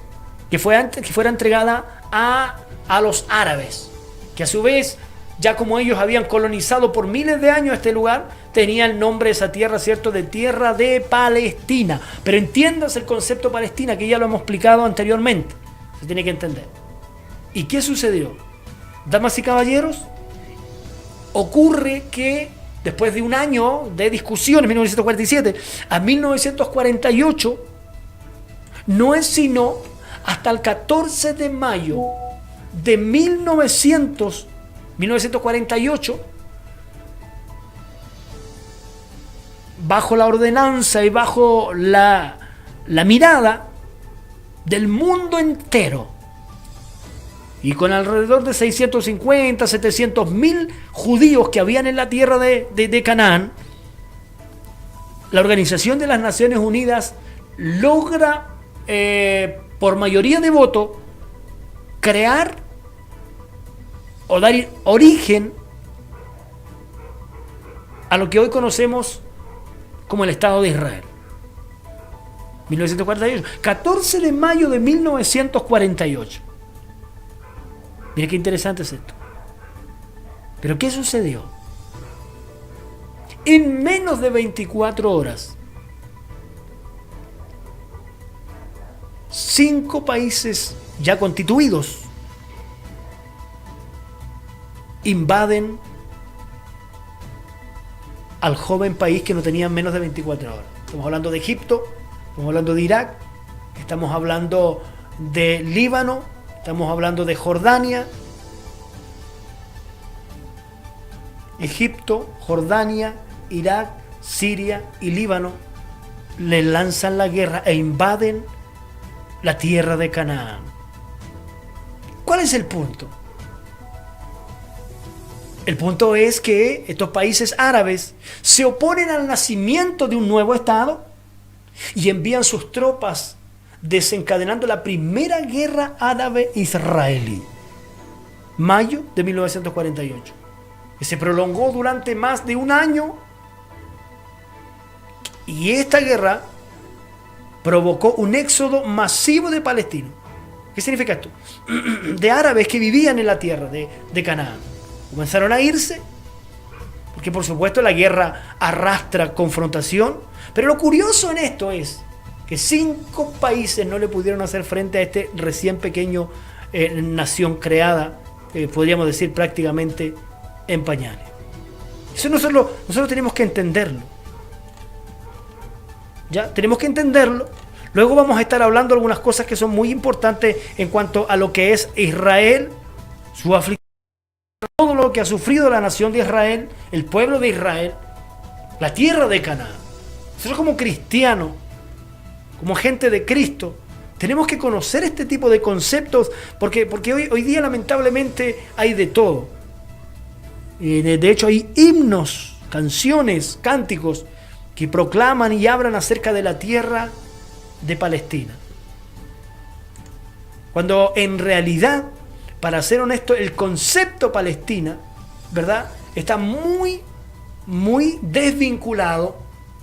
que fuera entregada a los árabes, que a su vez, ya como ellos habían colonizado por miles de años este lugar, tenía el nombre de esa tierra, ¿cierto?, de tierra de Palestina. Pero entiendas el concepto Palestina, que ya lo hemos explicado anteriormente. Se tiene que entender. ¿Y qué sucedió? Damas y caballeros, ocurre que después de un año de discusiones, 1947 a 1948, no es sino hasta el 14 de mayo de 1948, bajo la ordenanza y bajo la mirada del mundo entero, y con alrededor de 650, 700 mil judíos que habían en la tierra de Canaán, la Organización de las Naciones Unidas logra, por mayoría de voto, crear o dar origen a lo que hoy conocemos como el Estado de Israel. 1948, 14 de mayo de 1948. Mira qué interesante es esto. Pero ¿qué sucedió? En menos de 24 horas, 5 países ya constituidos invaden al joven país que no tenía menos de 24 horas. Estamos hablando de Egipto, estamos hablando de Irak, estamos hablando de Líbano, estamos hablando de Jordania. Egipto, Jordania, Irak, Siria y Líbano le lanzan la guerra e invaden la tierra de Canaán. ¿Cuál es el punto? El punto es que estos países árabes se oponen al nacimiento de un nuevo Estado y envían sus tropas, desencadenando la primera guerra árabe-israelí, mayo de 1948, que se prolongó durante más de un año, y esta guerra provocó un éxodo masivo de palestinos. ¿Qué significa esto? De árabes que vivían en la tierra de Canaán. Comenzaron a irse, porque por supuesto la guerra arrastra confrontación, pero lo curioso en esto es que 5 países no le pudieron hacer frente a este recién pequeño nación creada, podríamos decir prácticamente en pañales. Eso nosotros tenemos que entenderlo. ¿Ya? Tenemos que entenderlo. Luego vamos a estar hablando de algunas cosas que son muy importantes en cuanto a lo que es Israel, su aflicción, todo lo que ha sufrido la nación de Israel, el pueblo de Israel, la tierra de Canaán. Nosotros como cristianos, como gente de Cristo, tenemos que conocer este tipo de conceptos porque hoy día lamentablemente hay de todo. De hecho hay himnos, canciones, cánticos que proclaman y hablan acerca de la tierra de Palestina. Cuando en realidad, para ser honesto, el concepto Palestina, ¿verdad?, está muy, muy desvinculado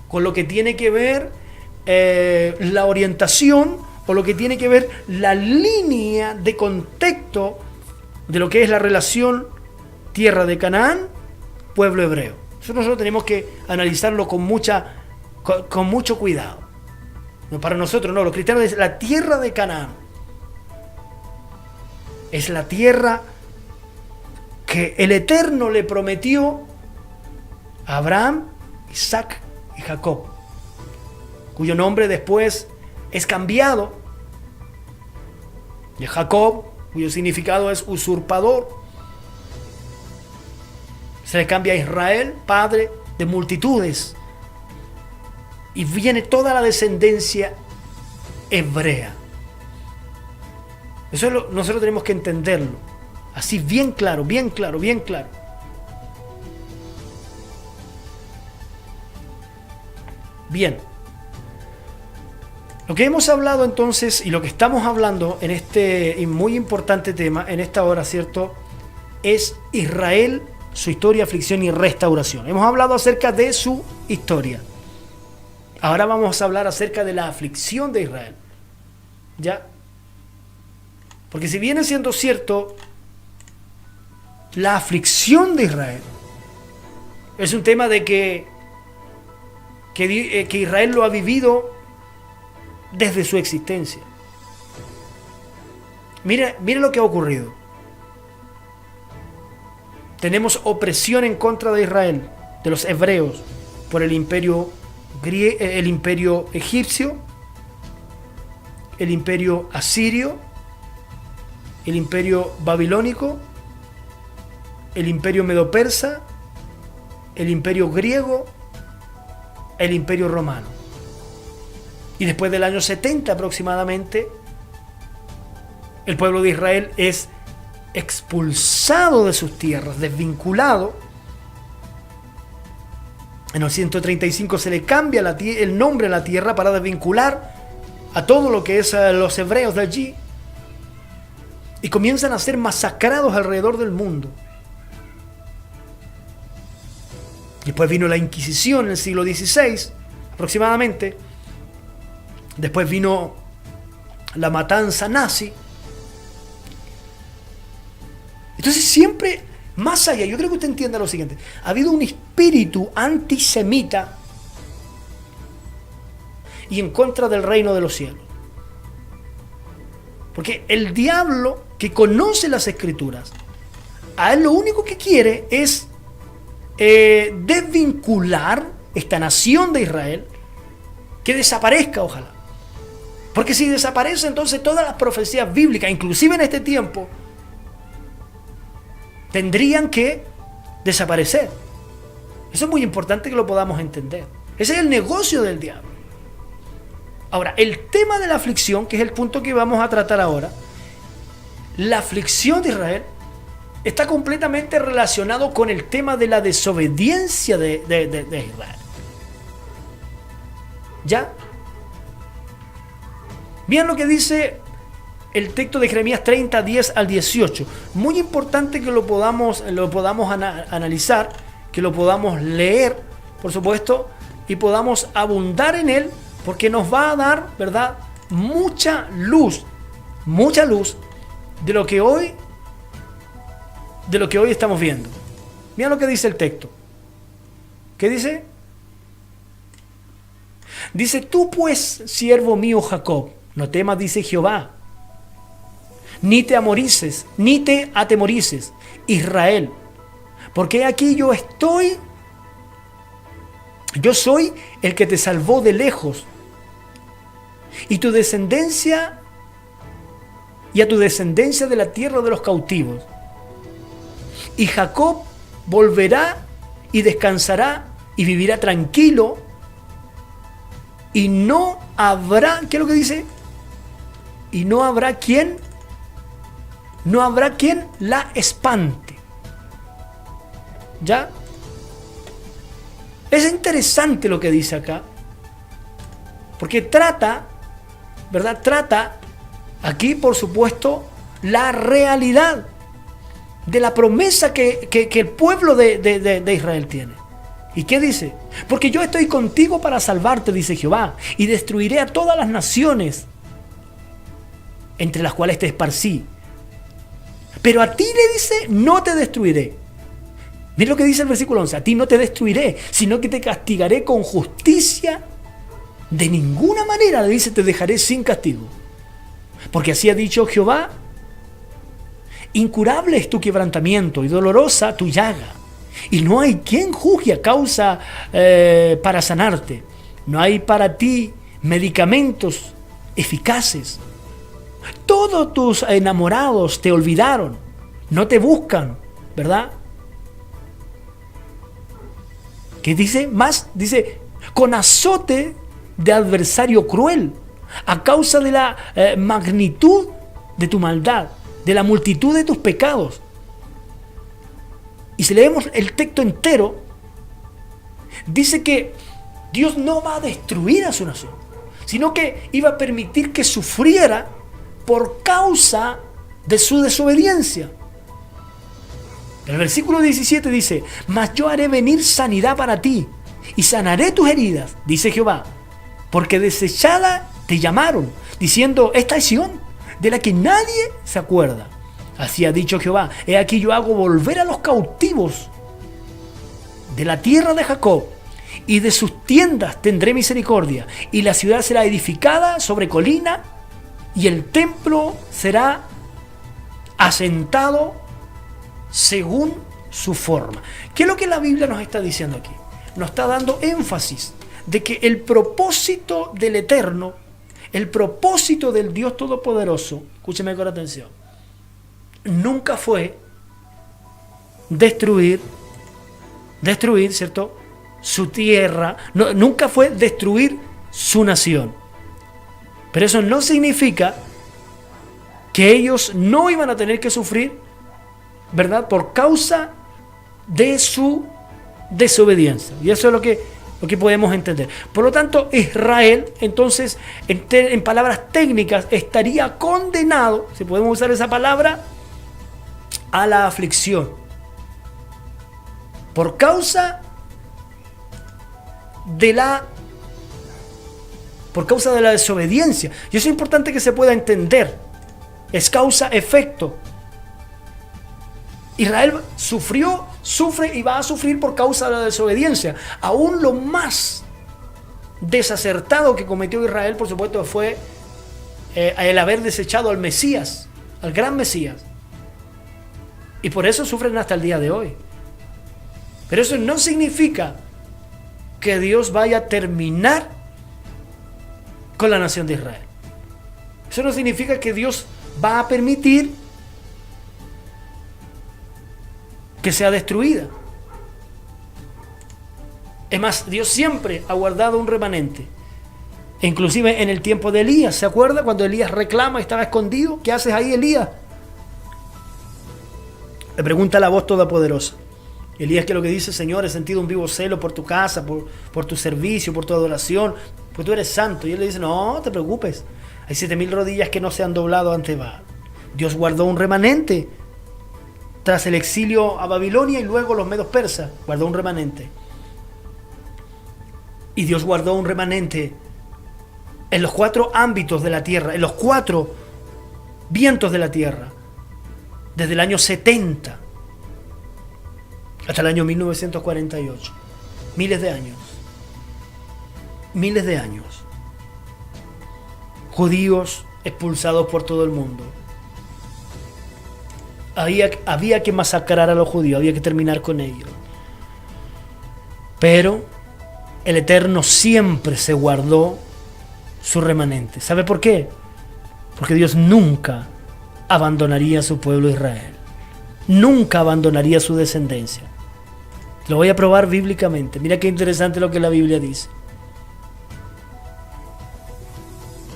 con lo que tiene que ver la orientación o lo que tiene que ver la línea de contexto de lo que es la relación tierra de Canaán, pueblo hebreo. Eso nosotros tenemos que analizarlo con mucho cuidado. No, para nosotros no, los cristianos, es la tierra de Canaán. Es la tierra que el Eterno le prometió a Abraham, Isaac y Jacob, cuyo nombre después es cambiado de Jacob, cuyo significado es usurpador. Se le cambia a Israel, padre de multitudes, y viene toda la descendencia hebrea. Eso nosotros tenemos que entenderlo así, bien claro, bien claro, bien claro. Bien, lo que hemos hablado entonces y lo que estamos hablando en este muy importante tema en esta hora, ¿cierto?, es Israel, su historia, aflicción y restauración. Hemos hablado acerca de su historia. Ahora vamos a hablar acerca de la aflicción de Israel. ¿Ya? Porque si viene siendo cierto, la aflicción de Israel es un tema de que Israel lo ha vivido desde su existencia. Mire lo que ha ocurrido. Tenemos opresión en contra de Israel de los hebreos por el imperio egipcio, el imperio asirio, el imperio babilónico, el imperio medo-persa, el imperio griego, el imperio romano. Y después del año 70 aproximadamente, el pueblo de Israel es expulsado de sus tierras, desvinculado. En el 135 se le cambia el nombre a la tierra para desvincular a todo lo que es a los hebreos de allí, y comienzan a ser masacrados alrededor del mundo. Después vino la Inquisición en el siglo XVI aproximadamente. Después vino la matanza nazi. Entonces siempre, más allá, yo creo que usted entienda lo siguiente: ha habido un espíritu antisemita y en contra del reino de los cielos. Porque el diablo, que conoce las escrituras, a él lo único que quiere es desvincular esta nación de Israel, que desaparezca, ojalá. Porque si desaparece, entonces todas las profecías bíblicas, inclusive en este tiempo, tendrían que desaparecer. Eso es muy importante que lo podamos entender. Ese es el negocio del diablo. Ahora, el tema de la aflicción, que es el punto que vamos a tratar ahora, la aflicción de Israel está completamente relacionado con el tema de la desobediencia de Israel. ¿Ya? Vean lo que dice el texto de Jeremías 30, 10 al 18. Muy importante que lo podamos analizar, que lo podamos leer, por supuesto, y podamos abundar en él, porque nos va a dar, ¿verdad?, mucha luz de lo que hoy estamos viendo. Mira lo que dice el texto. ¿Qué dice? Dice: tú pues, siervo mío Jacob, no temas, dice Jehová, ni te atemorices, Israel, porque aquí yo soy el que te salvó de lejos, y a tu descendencia de la tierra de los cautivos. Y Jacob volverá y descansará y vivirá tranquilo, y no habrá, ¿qué es lo que dice? Y no habrá quien la espante. ¿Ya? Es interesante lo que dice acá, porque trata aquí, por supuesto, la realidad de la promesa que el pueblo de Israel tiene. ¿Y qué dice? Porque yo estoy contigo para salvarte, dice Jehová, y destruiré a todas las naciones entre las cuales te esparcí. Pero a ti, le dice, no te destruiré. Mira lo que dice el versículo 11: a ti no te destruiré, sino que te castigaré con justicia. De ninguna manera, le dice, te dejaré sin castigo. Porque así ha dicho Jehová: incurable es tu quebrantamiento y dolorosa tu llaga, y no hay quien juzgue a causa para sanarte. No hay para ti medicamentos eficaces. Todos tus enamorados te olvidaron, no te buscan, ¿verdad? ¿Qué dice? Más, dice, con azote de adversario cruel, a causa de la magnitud de tu maldad, de la multitud de tus pecados. Y si leemos el texto entero, dice que Dios no va a destruir a su nación, sino que iba a permitir que sufriera por causa de su desobediencia. El versículo 17 dice: mas yo haré venir sanidad para ti, y sanaré tus heridas, dice Jehová, porque desechada te llamaron, diciendo: esta es Sión, de la que nadie se acuerda. Así ha dicho Jehová: he aquí yo hago volver a los cautivos de la tierra de Jacob, y de sus tiendas tendré misericordia, y la ciudad será edificada sobre colina, y el templo será asentado según su forma. ¿Qué es lo que la Biblia nos está diciendo aquí? Nos está dando énfasis de que el propósito del Eterno, el propósito del Dios Todopoderoso, escúcheme con atención, nunca fue destruir, ¿cierto?, su tierra, nunca fue destruir su nación. Pero eso no significa que ellos no iban a tener que sufrir, ¿verdad?, por causa de su desobediencia. Y eso es lo que podemos entender. Por lo tanto, Israel, entonces, en palabras técnicas, estaría condenado, si podemos usar esa palabra, a la aflicción. Por causa de la desobediencia. Y eso es importante que se pueda entender. Es causa-efecto. Israel sufre y va a sufrir por causa de la desobediencia. Aún lo más desacertado que cometió Israel, por supuesto, fue el haber desechado al Mesías, al gran Mesías. Y por eso sufren hasta el día de hoy. Pero eso no significa que Dios vaya a terminar con la nación de Israel. Eso no significa que Dios va a permitir que sea destruida. Es más, Dios siempre ha guardado un remanente. E inclusive en el tiempo de Elías, ¿se acuerda? Cuando Elías reclama y estaba escondido, ¿qué haces ahí, Elías? Le pregunta la voz todopoderosa. Elías, que es lo que dice: Señor, he sentido un vivo celo por tu casa, por tu servicio, por tu adoración, porque tú eres santo. Y él le dice: no te preocupes, hay 7,000 rodillas que no se han doblado ante Baal. Dios guardó un remanente tras el exilio a Babilonia y luego los medos persas. Guardó un remanente. Y Dios guardó un remanente en los 4 ámbitos de la tierra, en los 4 vientos de la tierra, desde el año 70 hasta el año 1948. Miles de años. Miles de años. Judíos expulsados por todo el mundo. Había que masacrar a los judíos, había que terminar con ellos. Pero el Eterno siempre se guardó su remanente. ¿Sabe por qué? Porque Dios nunca abandonaría a su pueblo Israel. Nunca abandonaría a su descendencia. Lo voy a probar bíblicamente. Mira qué interesante lo que la Biblia dice.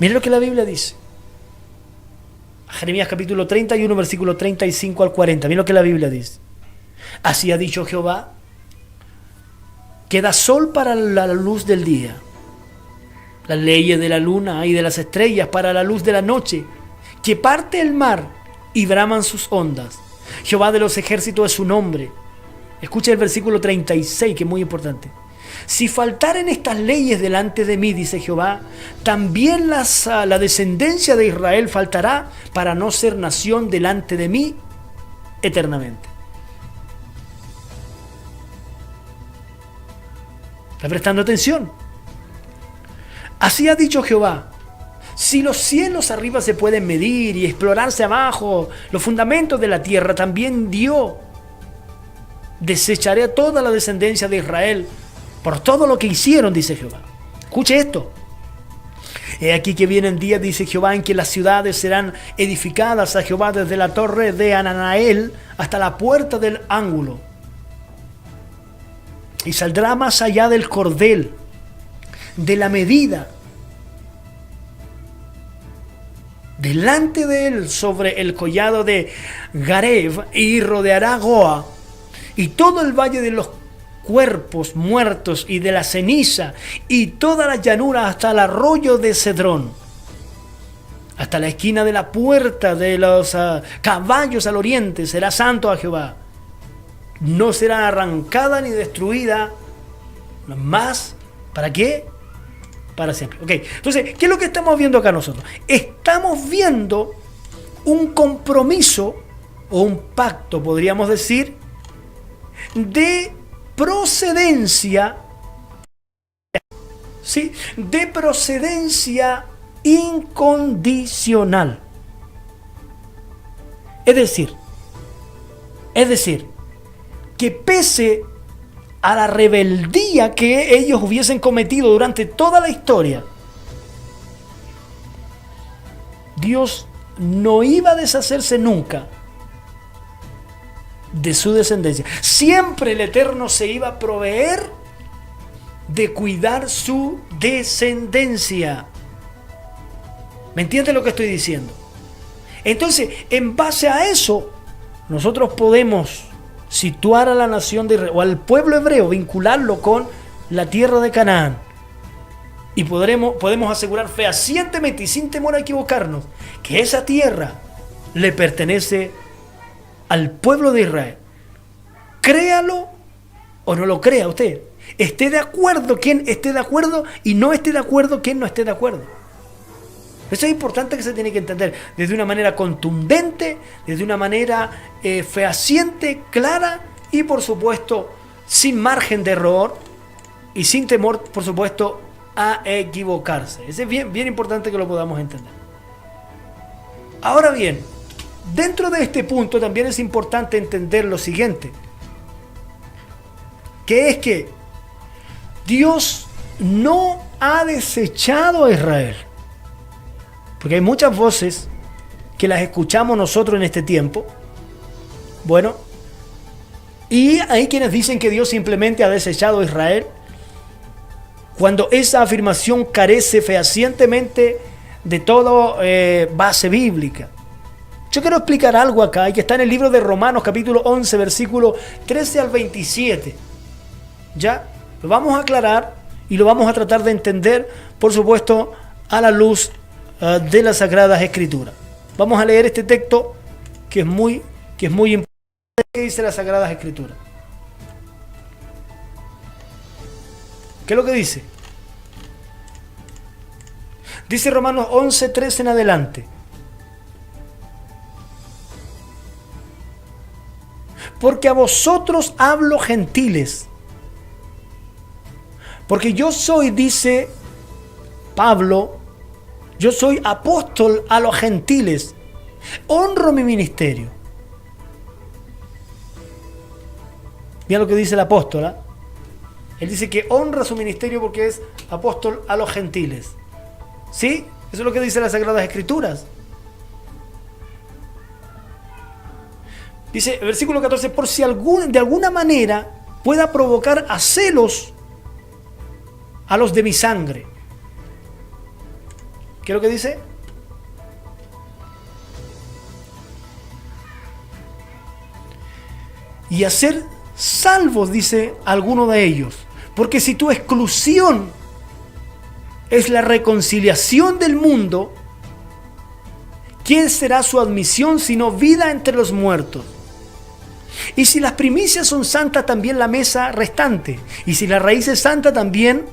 Mira lo que la Biblia dice. Jeremías capítulo 31, versículo 35 al 40. Mira lo que la Biblia dice. Así ha dicho Jehová: que da sol para la luz del día, las leyes de la luna y de las estrellas para la luz de la noche, que parte el mar y braman sus ondas. Jehová de los ejércitos es su nombre. Escucha el versículo 36, que es muy importante. Si faltaren estas leyes delante de mí, dice Jehová, también la descendencia de Israel faltará, para no ser nación delante de mí eternamente. ¿Está prestando atención? Así ha dicho Jehová: si los cielos arriba se pueden medir y explorarse abajo los fundamentos de la tierra, también desecharé a toda la descendencia de Israel por todo lo que hicieron, dice Jehová. Escuche esto. He aquí que vienen días, dice Jehová, en que las ciudades serán edificadas a Jehová desde la torre de Ananael hasta la puerta del ángulo. Y saldrá más allá del cordel, de la medida, delante de él sobre el collado de Gareb, y rodeará Goa y todo el valle de los cuerpos muertos y de la ceniza y toda la llanura hasta el arroyo de Cedrón, hasta la esquina de la puerta de los caballos al oriente. Será santo a Jehová. No será arrancada ni destruida más. ¿Para qué? Para siempre. Ok, entonces, ¿qué es lo que estamos viendo acá nosotros? Estamos viendo un compromiso o un pacto, podríamos decir, de procedencia, ¿sí?, de procedencia incondicional. Es decir, que pese a la rebeldía que ellos hubiesen cometido durante toda la historia, Dios no iba a deshacerse nunca de su descendencia. Siempre el Eterno se iba a proveer de cuidar su descendencia. ¿Me entiendes lo que estoy diciendo? Entonces, en base a eso, nosotros podemos situar a la nación de Israel, o al pueblo hebreo, vincularlo con la tierra de Canaán. Y podemos asegurar fehacientemente y sin temor a equivocarnos que esa tierra le pertenece al pueblo de Israel. Créalo o no lo crea usted. Esté de acuerdo quien esté de acuerdo y no esté de acuerdo quien no esté de acuerdo. Eso es importante, que se tiene que entender desde una manera contundente, desde una manera fehaciente, clara y por supuesto sin margen de error y sin temor, por supuesto, a equivocarse. Eso es bien importante que lo podamos entender. Ahora bien, dentro de este punto también es importante entender lo siguiente, que es que Dios no ha desechado a Israel. Porque hay muchas voces que las escuchamos nosotros en este tiempo. Bueno, y hay quienes dicen que Dios simplemente ha desechado a Israel, cuando esa afirmación carece fehacientemente de toda base bíblica. Yo quiero explicar algo acá, y que está en el libro de Romanos, capítulo 11, versículo 13 al 27. ¿Ya? Lo vamos a aclarar y lo vamos a tratar de entender, por supuesto, a la luz de las Sagradas Escrituras. Vamos a leer este texto que es muy importante. ¿Qué dice las Sagradas Escrituras? ¿Qué es lo que dice? Dice Romanos 11, 13 en adelante. Porque a vosotros hablo, gentiles. Porque yo soy, dice Pablo, yo soy apóstol a los gentiles. Honro mi ministerio. Mira lo que dice el apóstol, ¿eh? Él dice que honra su ministerio porque es apóstol a los gentiles. ¿Sí? Eso es lo que dice las Sagradas Escrituras. Dice, versículo 14, por si de alguna manera pueda provocar a celos a los de mi sangre. ¿Qué es lo que dice? Y a ser salvos, dice alguno de ellos. Porque si tu exclusión es la reconciliación del mundo, ¿quién será su admisión sino vida entre los muertos? Y si las primicias son santas, también la mesa restante. Y si la raíz es santa, también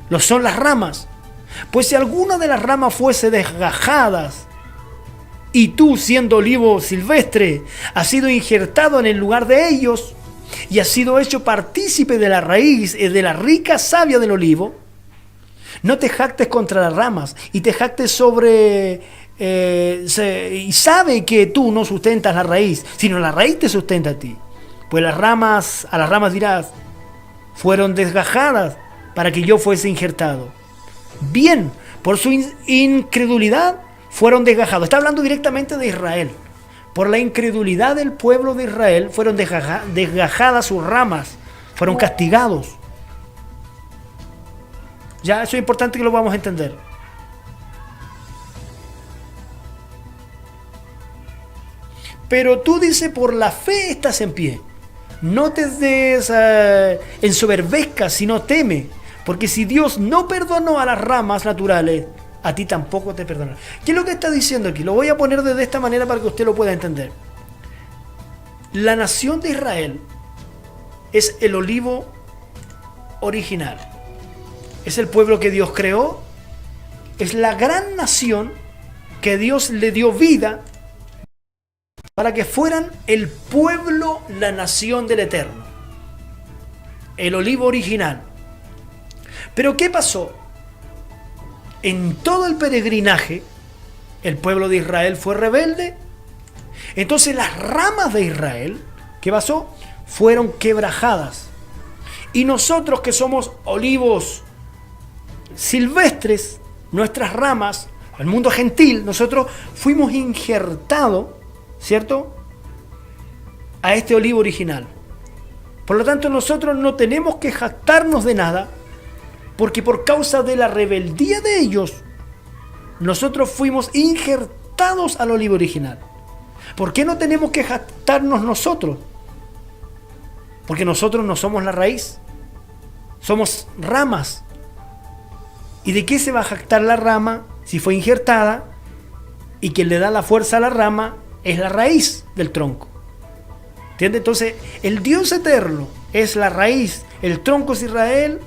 lo son las ramas. Pues si alguna de las ramas fuese desgajadas, y tú, siendo olivo silvestre, has sido injertado en el lugar de ellos, y has sido hecho partícipe de la raíz y de la rica savia del olivo, no te jactes contra las ramas, y te jactes sobre... y sabe que tú no sustentas la raíz, sino la raíz te sustenta a ti. Pues a las ramas dirás, fueron desgajadas para que yo fuese injertado. Bien, por su incredulidad fueron desgajados. Está hablando directamente de Israel. Por la incredulidad del pueblo de Israel fueron desgajadas sus ramas, fueron castigados. Ya, eso es importante que lo vamos a entender. Pero tú, dice, por la fe estás en pie. No te ensoberbezcas, sino teme. Porque si Dios no perdonó a las ramas naturales, a ti tampoco te perdonará. ¿Qué es lo que está diciendo aquí? Lo voy a poner de esta manera para que usted lo pueda entender. La nación de Israel es el olivo original. Es el pueblo que Dios creó. Es la gran nación que Dios le dio vida para que fueran el pueblo, la nación del Eterno. El olivo original. Pero ¿qué pasó? En todo el peregrinaje, el pueblo de Israel fue rebelde. Entonces las ramas de Israel, ¿qué pasó? fueron quebrajadas. Y nosotros que somos olivos silvestres, nuestras ramas, el mundo gentil, nosotros fuimos injertados, ¿cierto?, a este olivo original. Por lo tanto, nosotros no tenemos que jactarnos de nada, porque por causa de la rebeldía de ellos, nosotros fuimos injertados al olivo original. ¿Por qué no tenemos que jactarnos nosotros? Porque nosotros no somos la raíz, somos ramas. ¿Y de qué se va a jactar la rama si fue injertada? Y quien le da la fuerza a la rama es la raíz del tronco. ¿Entiende? Entonces, el Dios eterno es la raíz, el tronco es Israel,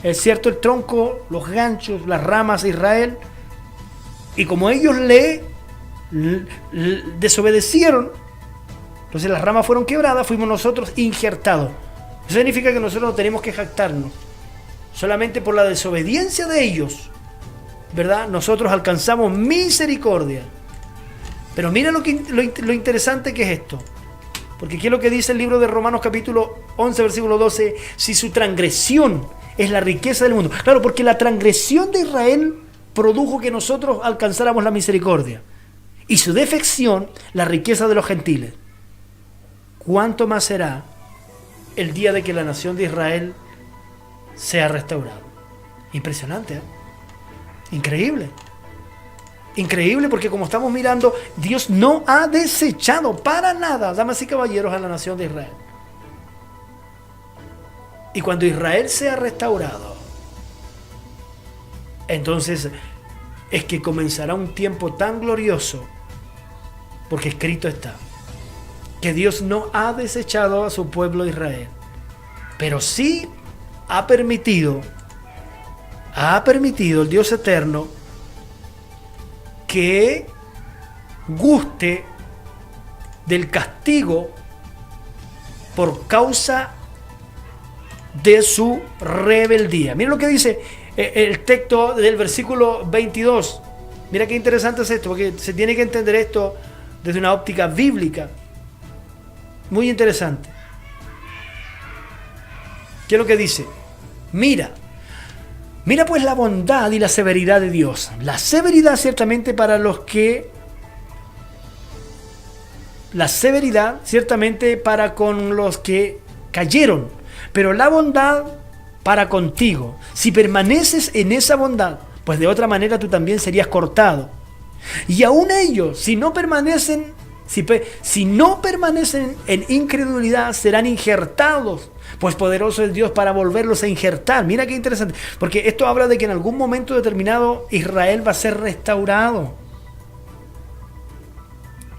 es cierto, el tronco, los ganchos, las ramas de Israel. Y como ellos le desobedecieron, entonces las ramas fueron quebradas, fuimos nosotros injertados. Eso significa que nosotros no tenemos que jactarnos. Solamente por la desobediencia de ellos, ¿verdad?, nosotros alcanzamos misericordia. Pero mira lo interesante que es esto. Porque ¿qué es lo que dice el libro de Romanos capítulo 11, versículo 12? Si su transgresión es la riqueza del mundo. Claro, porque la transgresión de Israel produjo que nosotros alcanzáramos la misericordia. Y su defección, la riqueza de los gentiles. ¿Cuánto más será el día de que la nación de Israel sea restaurada? Impresionante, ¿eh? Increíble. Increíble, porque como estamos mirando, Dios no ha desechado para nada, damas y caballeros, a la nación de Israel. Y cuando Israel sea restaurado, entonces es que comenzará un tiempo tan glorioso, porque escrito está que Dios no ha desechado a su pueblo Israel, pero sí ha permitido el Dios eterno que guste del castigo por causa de su rebeldía. Mira lo que dice el texto del versículo 22. Mira qué interesante es esto, porque se tiene que entender esto desde una óptica bíblica. Muy interesante. ¿Qué es lo que dice? Mira pues la bondad y la severidad de Dios. La severidad ciertamente para los que... La severidad ciertamente para con los que cayeron, pero la bondad para contigo. Si permaneces en esa bondad, pues de otra manera tú también serías cortado. Y aún ellos, si no permanecen en incredulidad, serán injertados. Pues poderoso es Dios para volverlos a injertar. Mira qué interesante. Porque esto habla de que en algún momento determinado Israel va a ser restaurado.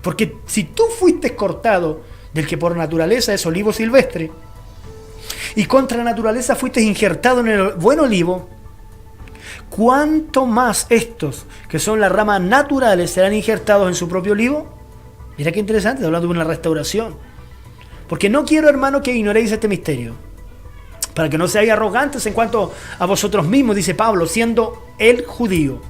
Porque si tú fuiste cortado del que por naturaleza es olivo silvestre, y contra naturaleza fuiste injertado en el buen olivo, ¿cuánto más estos, que son las ramas naturales, serán injertados en su propio olivo? Mira qué interesante, estoy hablando de una restauración. Porque no quiero, hermano, que ignoréis este misterio, para que no seáis arrogantes en cuanto a vosotros mismos, dice Pablo, siendo el judío,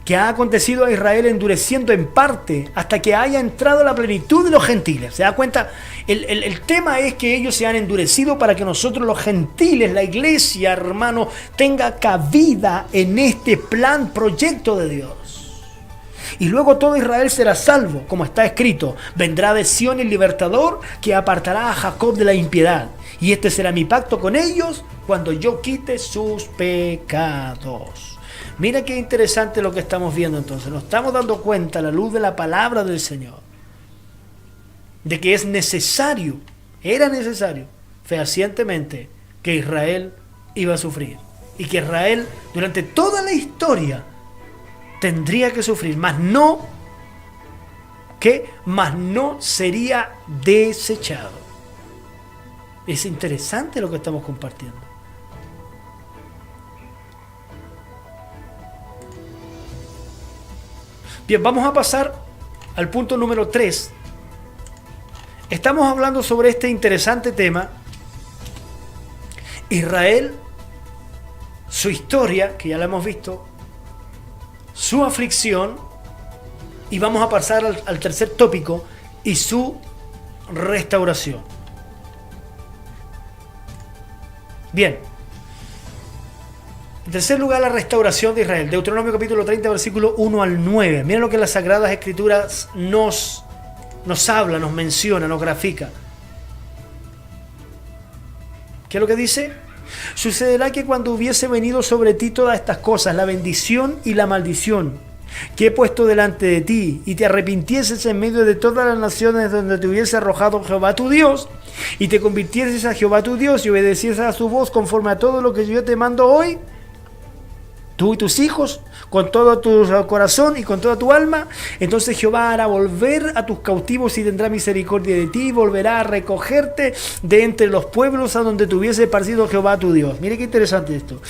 que ha acontecido a Israel endureciendo en parte hasta que haya entrado la plenitud de los gentiles. ¿Se da cuenta? El tema es que ellos se han endurecido para que nosotros los gentiles, la iglesia, hermano, tenga cabida en este plan, proyecto de Dios. Y luego todo Israel será salvo, como está escrito: vendrá de Sión el libertador que apartará a Jacob de la impiedad. Y este será mi pacto con ellos cuando yo quite sus pecados. Mira qué interesante lo que estamos viendo entonces. Nos estamos dando cuenta a la luz de la palabra del Señor de que era necesario fehacientemente que Israel iba a sufrir. Y que Israel durante toda la historia tendría que sufrir, mas no sería desechado. Es interesante lo que estamos compartiendo. Bien, vamos a pasar al punto número 3. Estamos hablando sobre este interesante tema: Israel, su historia, que ya la hemos visto, su aflicción, y vamos a pasar al tercer tópico, y su restauración. Bien. En tercer lugar, la restauración de Israel. Deuteronomio capítulo 30, versículo 1 al 9. Miren lo que las Sagradas Escrituras nos habla, nos menciona, nos grafica. ¿Qué es lo que dice? Sucederá que cuando hubiese venido sobre ti todas estas cosas, la bendición y la maldición que he puesto delante de ti, y te arrepintieses en medio de todas las naciones donde te hubiese arrojado Jehová tu Dios, y te convirtieses a Jehová tu Dios y obedecieses a su voz conforme a todo lo que yo te mando hoy, tú y tus hijos, con todo tu corazón y con toda tu alma, entonces Jehová hará volver a tus cautivos y tendrá misericordia de ti, y volverá a recogerte de entre los pueblos a donde te hubiese esparcido Jehová tu Dios. Mire qué interesante esto.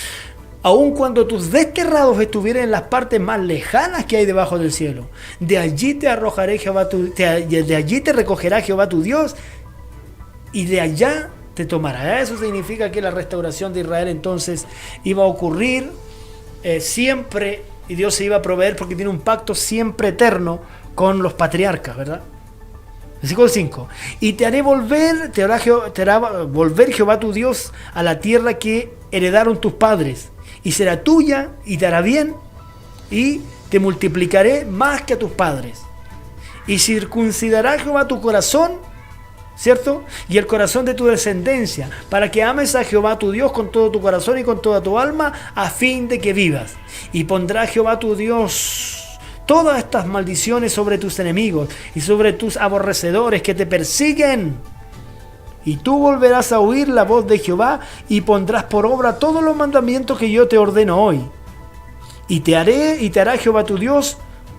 Aun cuando tus desterrados estuvieran en las partes más lejanas que hay debajo del cielo, de allí te arrojaré de allí te recogerá Jehová tu Dios, y de allá te tomará. Eso significa que la restauración de Israel entonces iba a ocurrir siempre, y Dios se iba a proveer porque tiene un pacto siempre eterno con los patriarcas, ¿verdad? Versículo 5. Y te hará volver Jehová tu Dios a la tierra que heredaron tus padres, y será tuya, y te hará bien, y te multiplicaré más que a tus padres. Y circuncidará Jehová tu corazón, ¿cierto? Y el corazón de tu descendencia, para que ames a Jehová tu Dios con todo tu corazón y con toda tu alma, a fin de que vivas. Y pondrá Jehová tu Dios todas estas maldiciones sobre tus enemigos y sobre tus aborrecedores que te persiguen. Y tú volverás a oír la voz de Jehová y pondrás por obra todos los mandamientos que yo te ordeno hoy. Y te hará Jehová tu Dios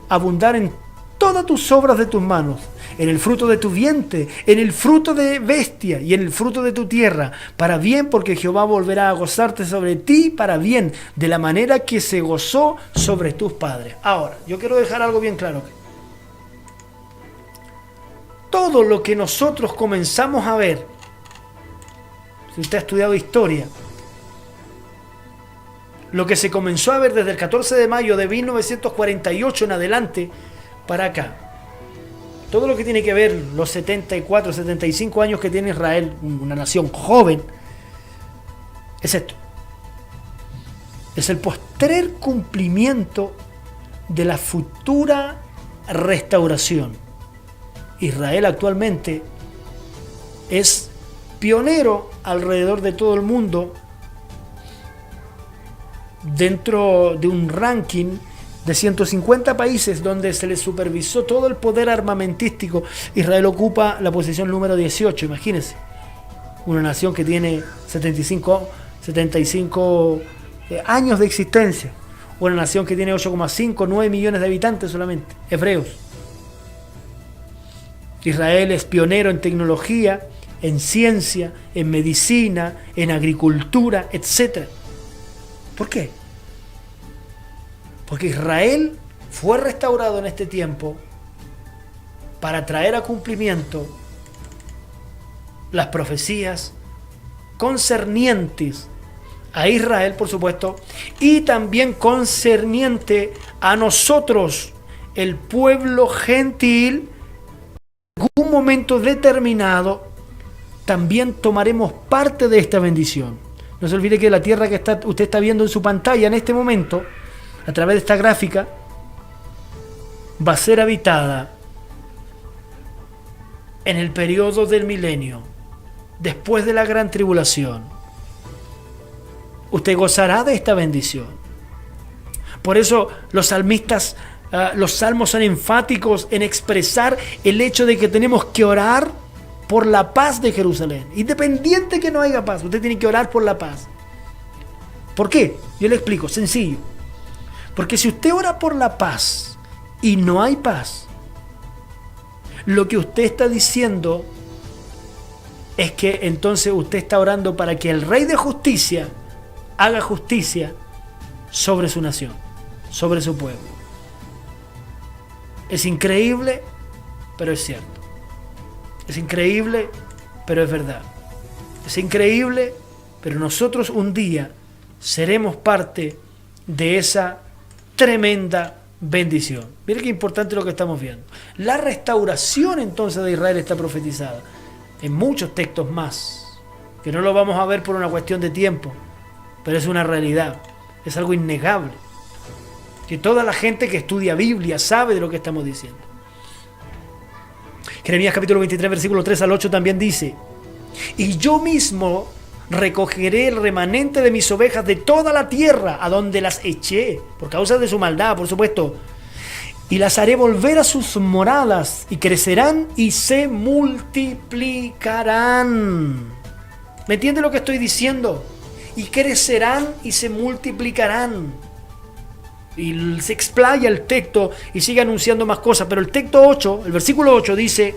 abundar en todas tus obras de tus manos, en el fruto de tu vientre, en el fruto de bestia y en el fruto de tu tierra, para bien, porque Jehová volverá a gozarte sobre ti para bien, de la manera que se gozó sobre tus padres. Ahora, yo quiero dejar algo bien claro. Todo lo que nosotros comenzamos a ver, si usted ha estudiado historia, lo que se comenzó a ver desde el 14 de mayo de 1948 en adelante para acá, todo lo que tiene que ver los 74, 75 años que tiene Israel, una nación joven, es esto. Es el postrer cumplimiento de la futura restauración. Israel actualmente es pionero alrededor de todo el mundo dentro de un ranking de 150 países donde se le supervisó todo el poder armamentístico. Israel ocupa la posición número 18, imagínense. Una nación que tiene 75 años de existencia. Una nación que tiene 8,5, 9 millones de habitantes solamente, hebreos. Israel es pionero en tecnología, en ciencia, en medicina, en agricultura, etc. ¿Por qué? Porque Israel fue restaurado en este tiempo para traer a cumplimiento las profecías concernientes a Israel, por supuesto, y también concerniente a nosotros, el pueblo gentil. En algún momento determinado también tomaremos parte de esta bendición. No se olvide que la tierra que usted está viendo en su pantalla en este momento, a través de esta gráfica, va a ser habitada en el periodo del milenio, después de la gran tribulación. Usted gozará de esta bendición. Por eso los salmistas, los salmos son enfáticos en expresar el hecho de que tenemos que orar por la paz de Jerusalén. Independiente que no haya paz, usted tiene que orar por la paz. ¿Por qué? Yo le explico, sencillo. Porque si usted ora por la paz y no hay paz, lo que usted está diciendo es que entonces usted está orando para que el Rey de Justicia haga justicia sobre su nación, sobre su pueblo. Es increíble, pero es cierto. Es increíble, pero es verdad. Es increíble, pero nosotros un día seremos parte de esa tremenda bendición. Miren qué importante lo que estamos viendo. La restauración entonces de Israel está profetizada en muchos textos más que no lo vamos a ver por una cuestión de tiempo, pero es una realidad, es algo innegable, que toda la gente que estudia Biblia sabe de lo que estamos diciendo. Jeremías capítulo 23, versículo 3 al 8 también dice: y yo mismo recogeré el remanente de mis ovejas de toda la tierra a donde las eché, por causa de su maldad, por supuesto, y las haré volver a sus moradas, y crecerán y se multiplicarán. ¿Me entiende lo que estoy diciendo? Y crecerán y se multiplicarán. Y se explaya el texto y sigue anunciando más cosas, pero el texto 8, el versículo 8 dice: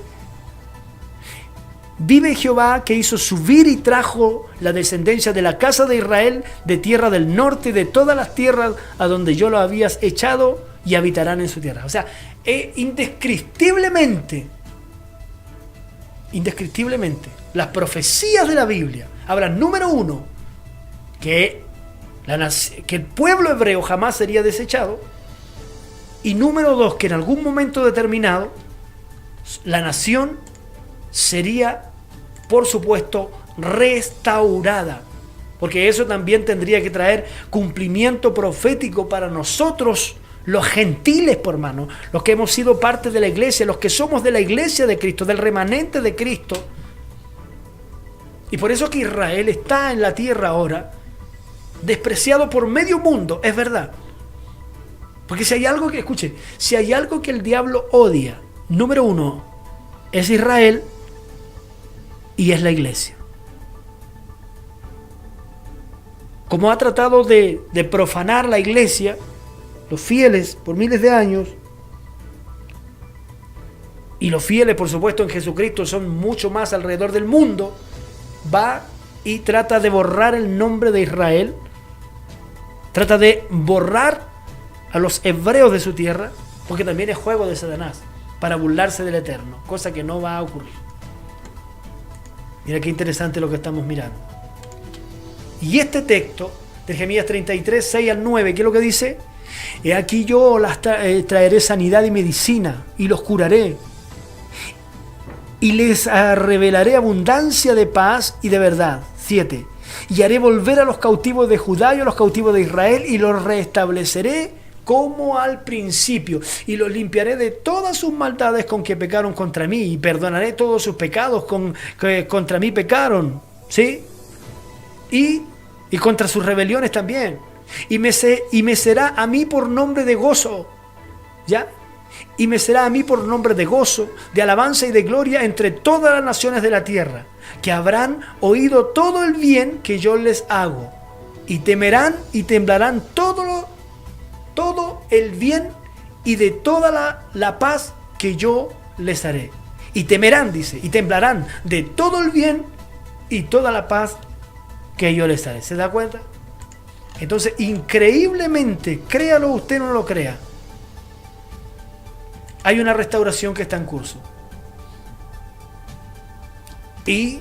vive Jehová, que hizo subir y trajo la descendencia de la casa de Israel de tierra del norte, de todas las tierras a donde yo lo habías echado, y habitarán en su tierra. O sea, indescriptiblemente, las profecías de la Biblia hablan, número uno, que el pueblo hebreo jamás sería desechado, y número dos, que en algún momento determinado la nación sería, por supuesto, restaurada, porque eso también tendría que traer cumplimiento profético para nosotros, los gentiles, por hermano, los que hemos sido parte de la iglesia, los que somos de la iglesia de Cristo, del remanente de Cristo. Y por eso que Israel está en la tierra ahora, despreciado por medio mundo, es verdad. Porque si hay algo que, escuche, si hay algo que el diablo odia, número uno, es Israel y es la iglesia. Como ha tratado de profanar la iglesia, los fieles por miles de años, y los fieles, por supuesto, en Jesucristo son mucho más alrededor del mundo, va y trata de borrar el nombre de Israel, trata de borrar a los hebreos de su tierra, porque también es juego de Satanás, para burlarse del Eterno, cosa que no va a ocurrir. Mira qué interesante lo que estamos mirando. Y este texto de Jeremías 33, 6 al 9, ¿qué es lo que dice? He aquí yo las traeré sanidad y medicina, y los curaré, y les revelaré abundancia de paz y de verdad. 7. Y haré volver a los cautivos de Judá y a los cautivos de Israel, y los restableceré como al principio, y los limpiaré de todas sus maldades con que pecaron contra mí, y perdonaré todos sus pecados que contra mí pecaron, ¿sí? Y contra sus rebeliones también. Y me será a mí por nombre de gozo, ¿ya? Y me será a mí por nombre de gozo, de alabanza y de gloria entre todas las naciones de la tierra, que habrán oído todo el bien que yo les hago, y temerán y temblarán todo el bien y de toda la paz que yo les haré. Y temerán, dice, y temblarán de todo el bien y toda la paz que yo les haré. ¿Se da cuenta? Entonces, increíblemente, créalo usted o no lo crea, hay una restauración que está en curso. Y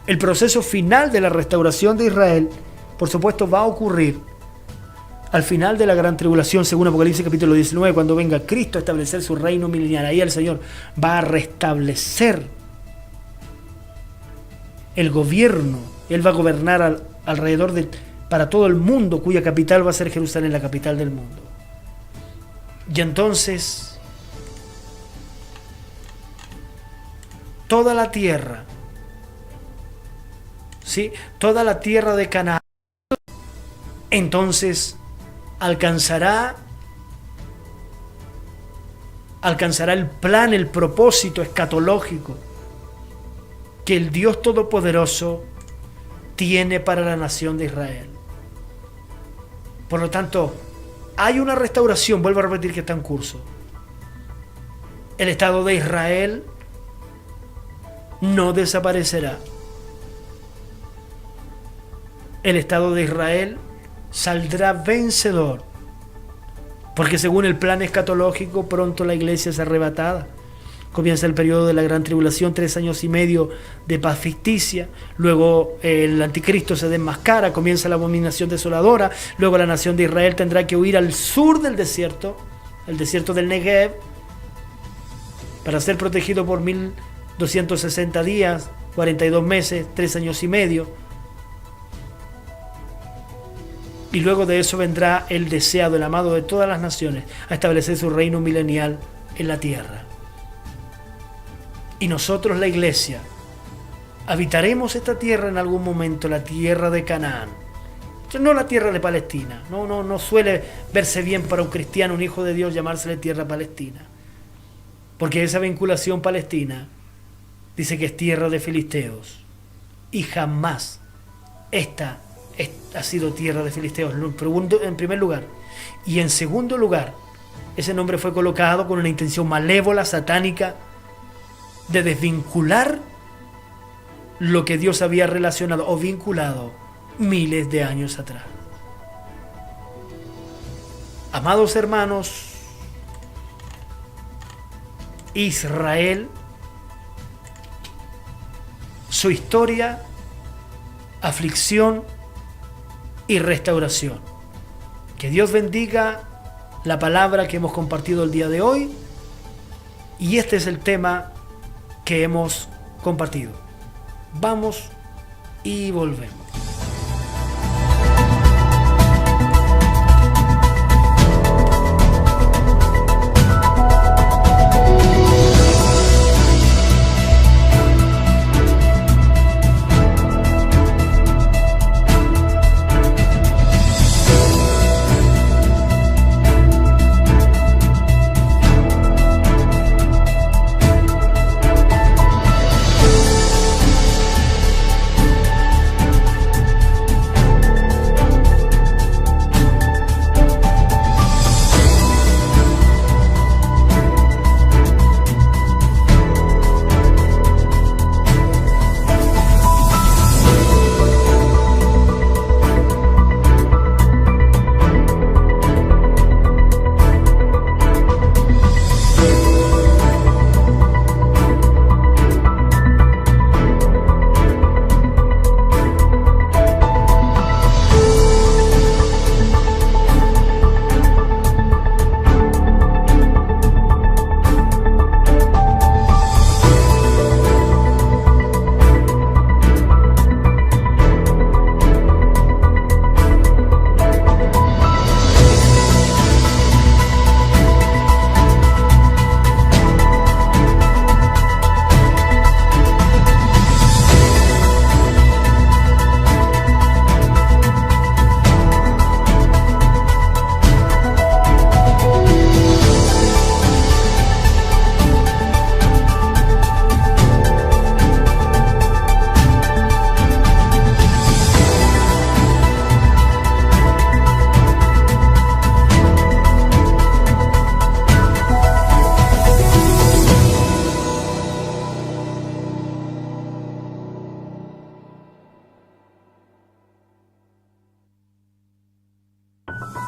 el proceso final de la restauración de Israel, por supuesto, va a ocurrir al final de la gran tribulación, según Apocalipsis capítulo 19, cuando venga Cristo a establecer su reino milenial. Ahí el Señor va a restablecer el gobierno. Él va a gobernar alrededor para todo el mundo, cuya capital va a ser Jerusalén, la capital del mundo. Y entonces toda la tierra, ¿sí? Toda la tierra de Canaán, entonces alcanzará el plan, el propósito escatológico que el Dios Todopoderoso tiene para la nación de Israel. Por lo tanto, hay una restauración, vuelvo a repetir, que está en curso. El Estado de Israel no desaparecerá. El Estado de Israel saldrá vencedor, porque según el plan escatológico, pronto la iglesia es arrebatada. Comienza el periodo de la gran tribulación, 3 años y medio de paz ficticia. Luego el anticristo se desenmascara, comienza la abominación desoladora. Luego la nación de Israel tendrá que huir al sur del desierto, el desierto del Negev, para ser protegido por 1260 días 42 meses, 3 años y medio. Y luego de eso vendrá el deseado, el amado de todas las naciones, a establecer su reino milenial en la tierra. Y nosotros, la iglesia, habitaremos esta tierra en algún momento, la tierra de Canaán. No la tierra de Palestina. No suele verse bien para un cristiano, un hijo de Dios, llamársele tierra palestina. Porque esa vinculación palestina dice que es tierra de filisteos. Y jamás esta ha sido tierra de filisteos, en primer lugar. Y en segundo lugar, ese nombre fue colocado con una intención malévola, satánica, de desvincular lo que Dios había relacionado o vinculado miles de años atrás. Amados hermanos, Israel, su historia, aflicción y restauración. Que Dios bendiga la palabra que hemos compartido el día de hoy, y este es el tema que hemos compartido. Vamos y volvemos.